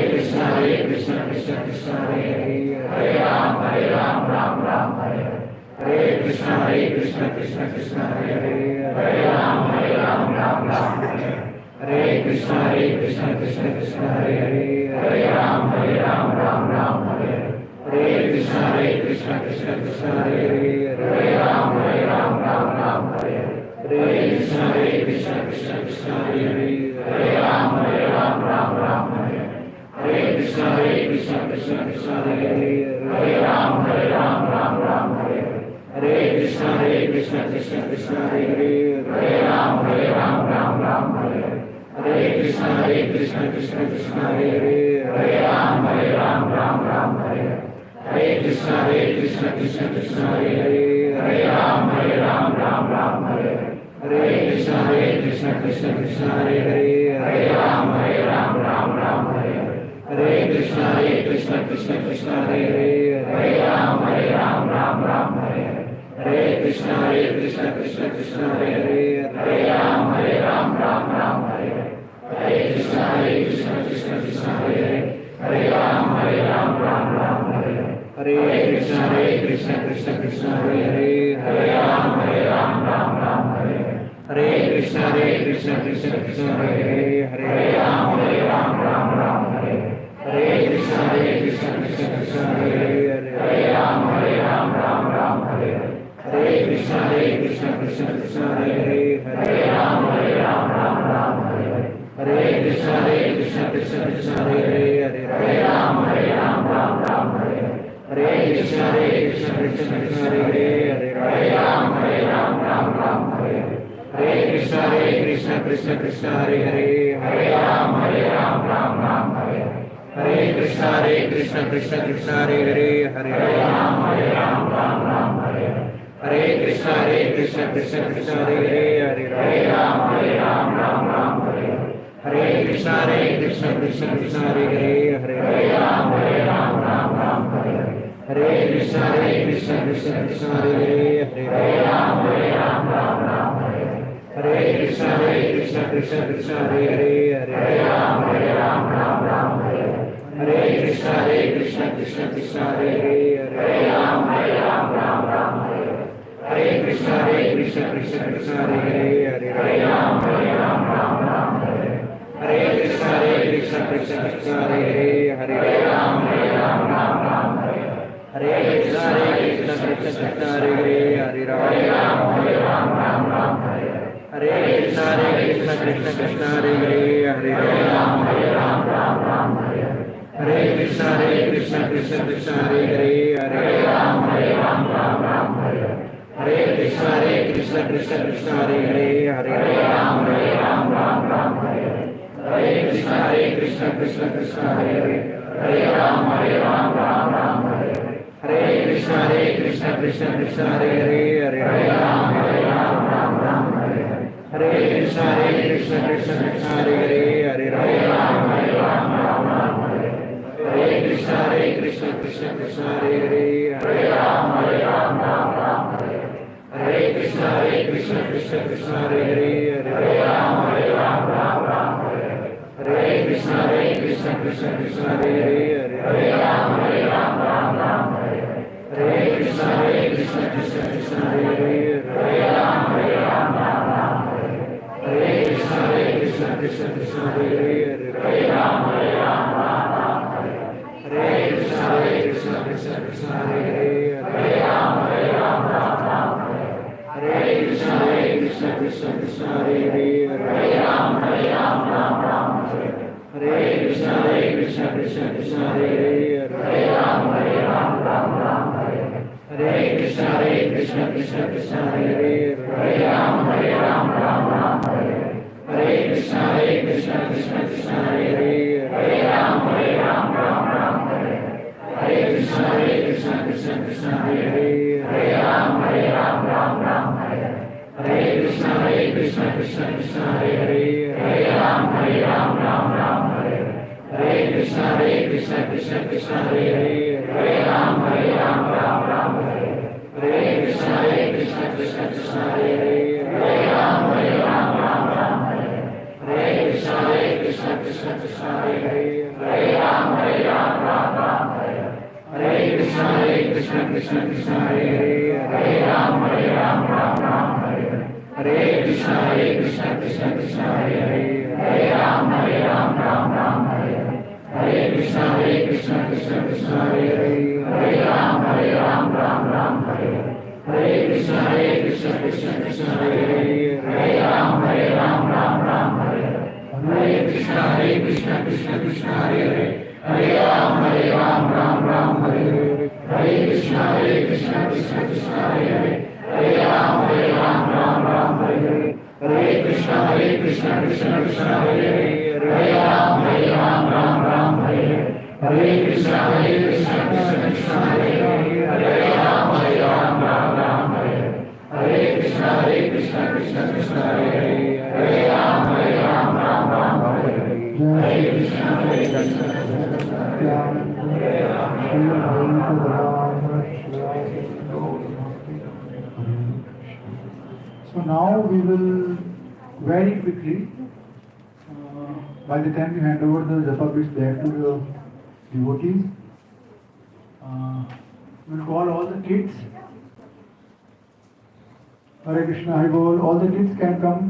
Hare Krishna, Krishna Krishna, Hare Ram, Hare Krishna, Krishna Krishna, Hare Ram, Hare Krishna, Krishna Krishna, Hare Ram, Hare Krishna, Krishna Krishna, Hare Ram, Hare Krishna, Krishna Krishna, Hare Ram, Hare Krishna, Krishna Krishna, Hare Ram, Hare Krishna, Krishna Krishna, Krishna Krishna Hare Hare Ram Ram Ram Hare Hare Krishna Krishna Krishna Hare Hare Hare Ram Ram Hare Hare Krishna Krishna Krishna Hare Hare Hare Ram Ram Hare Hare Krishna Krishna Krishna Hare Hare Hare Ram Ram Hare Hare Krishna Krishna Krishna Hare Hare Hare Ram Ram Hare Hare Krishna Krishna Krishna Hare Hare Hare Ram Ram Hare Hare Krishna Krishna Krishna Hare Hare Hare Ram Ram Hare Hare Krishna Krishna Krishna Hare Hare Hare Ram Ram Hare Hare Krishna Krishna Krishna Hare Hare Hare Ram Ram Hare Hare Krishna Krishna Krishna Hare Hare Hare Ram Ram Hare Hare Krishna Krishna Krishna Hare Hare Hare Ram Ram Hare Hare Krishna Krishna Krishna Hare Hare Hare Ram Ram Hare Hare Krishna Krishna Krishna Hare Hare Hare Ram Ram Hare Hare Krishna Krishna Krishna Hare Hare Hare Ram Ram Hare Hare Krishna Krishna Krishna Hare Hare Hare Ram Ram Hare Hare Krishna Krishna Krishna Hare Hare Hare Ram Ram Hare Hare Krishna Krishna Krishna Hare Hare Hare Ram Ram Hare Hare Krishna Krishna Krishna Hare Hare Hare Ram Ram Hare Hare Krishna Krishna Krishna Hare Hare Hare Ram Ram Hare Hare Krishna Krishna Krishna Hare Hare Hare Ram Ram Hare Hare Krishna Krishna Krishna Hare Hare Hare Ram Ram Hare Hare Krishna Krishna Krishna Hare Hare Hare Ram Ram Hare Hare Krishna Krishna Krishna Hare Hare Hare Ram Ram Hare Hare Krishna Krishna Krishna Hare Hare Hare Ram Ram Hare Hare Krishna Krishna Krishna Hare Hare Hare Ram Ram Hare Hare Krishna Krishna Krishna Hare Hare Hare Ram Ram Hare Hare Krishna Krishna Krishna Hare Hare Hare Ram Ram Hare Hare Krishna Krishna Krishna Hare Hare Hare Ram Ram Hare Hare Krishna Krishna Krishna Hare Hare Hare Ram Ram Hare Hare Krishna Krishna Krishna Hare Hare Hare Ram Ram Hare Hare Krishna Krishna Krishna Hare Hare Hare Ram Ram Hare Hare Krishna Krishna Krishna Hare Hare Hare Ram Ram Hare Hare Krishna Krishna Krishna Hare Hare Hare Ram Ram Hare Hare Krishna Krishna Krishna Hare Hare Hare Ram Ram Hare Hare Krishna Krishna Krishna Hare Hare Hare Ram Ram Hare Hare Krishna Krishna Krishna Hare Hare Hare Ram Ram Hare Hare Krishna Krishna Krishna Hare Hare Hare Ram Ram Hare Hare Krishna Krishna Krishna Hare Hare Hare Ram Ram Hare Hare Krishna Krishna Krishna Hare Hare Hare Ram Ram Hare Hare Krishna Krishna Krishna Hare Hare Hare Ram Ram Hare Hare Krishna Krishna Krishna Hare Hare Hare Ram Ram Hare Hare Krishna Krishna Krishna Hare Hare Hare Ram Ram Hare Hare Krishna Krishna Krishna Hare Hare Hare Ram Ram Hare Hare Krishna Krishna Krishna Hare Hare Hare Ram Ram Hare Hare Krishna Krishna Krishna Hare Hare Hare Ram Ram Hare Hare Krishna Krishna Krishna Hare Hare Hare Ram Ram Hare Hare Krishna Krishna Krishna Hare Hare Hare Ram Ram Hare Hare Krishna Krishna Krishna Hare Hare Hare Ram Ram Hare Hare Krishna Krishna Krishna Hare Hare Hare Ram Ram Hare Hare Krishna Krishna Krishna Hare Hare Hare Ram Krishna Krishna Hare Hare, Hare Ram Ram Ram Hare Hare, Hare Krishna Krishna Krishna Hare Hare, Hare Ram Ram Hare Hare, Hare Krishna Krishna Krishna Hare Hare, Hare Ram Ram Hare Hare, Hare Krishna Krishna Krishna Hare Hare, Hare Ram Ram Hare Hare, Hare Krishna Krishna So now we will very quickly, by the time you hand over the japa bits back to the devotees, we'll call all the kids. Hare Krishna, Hare Bol, all the kids can come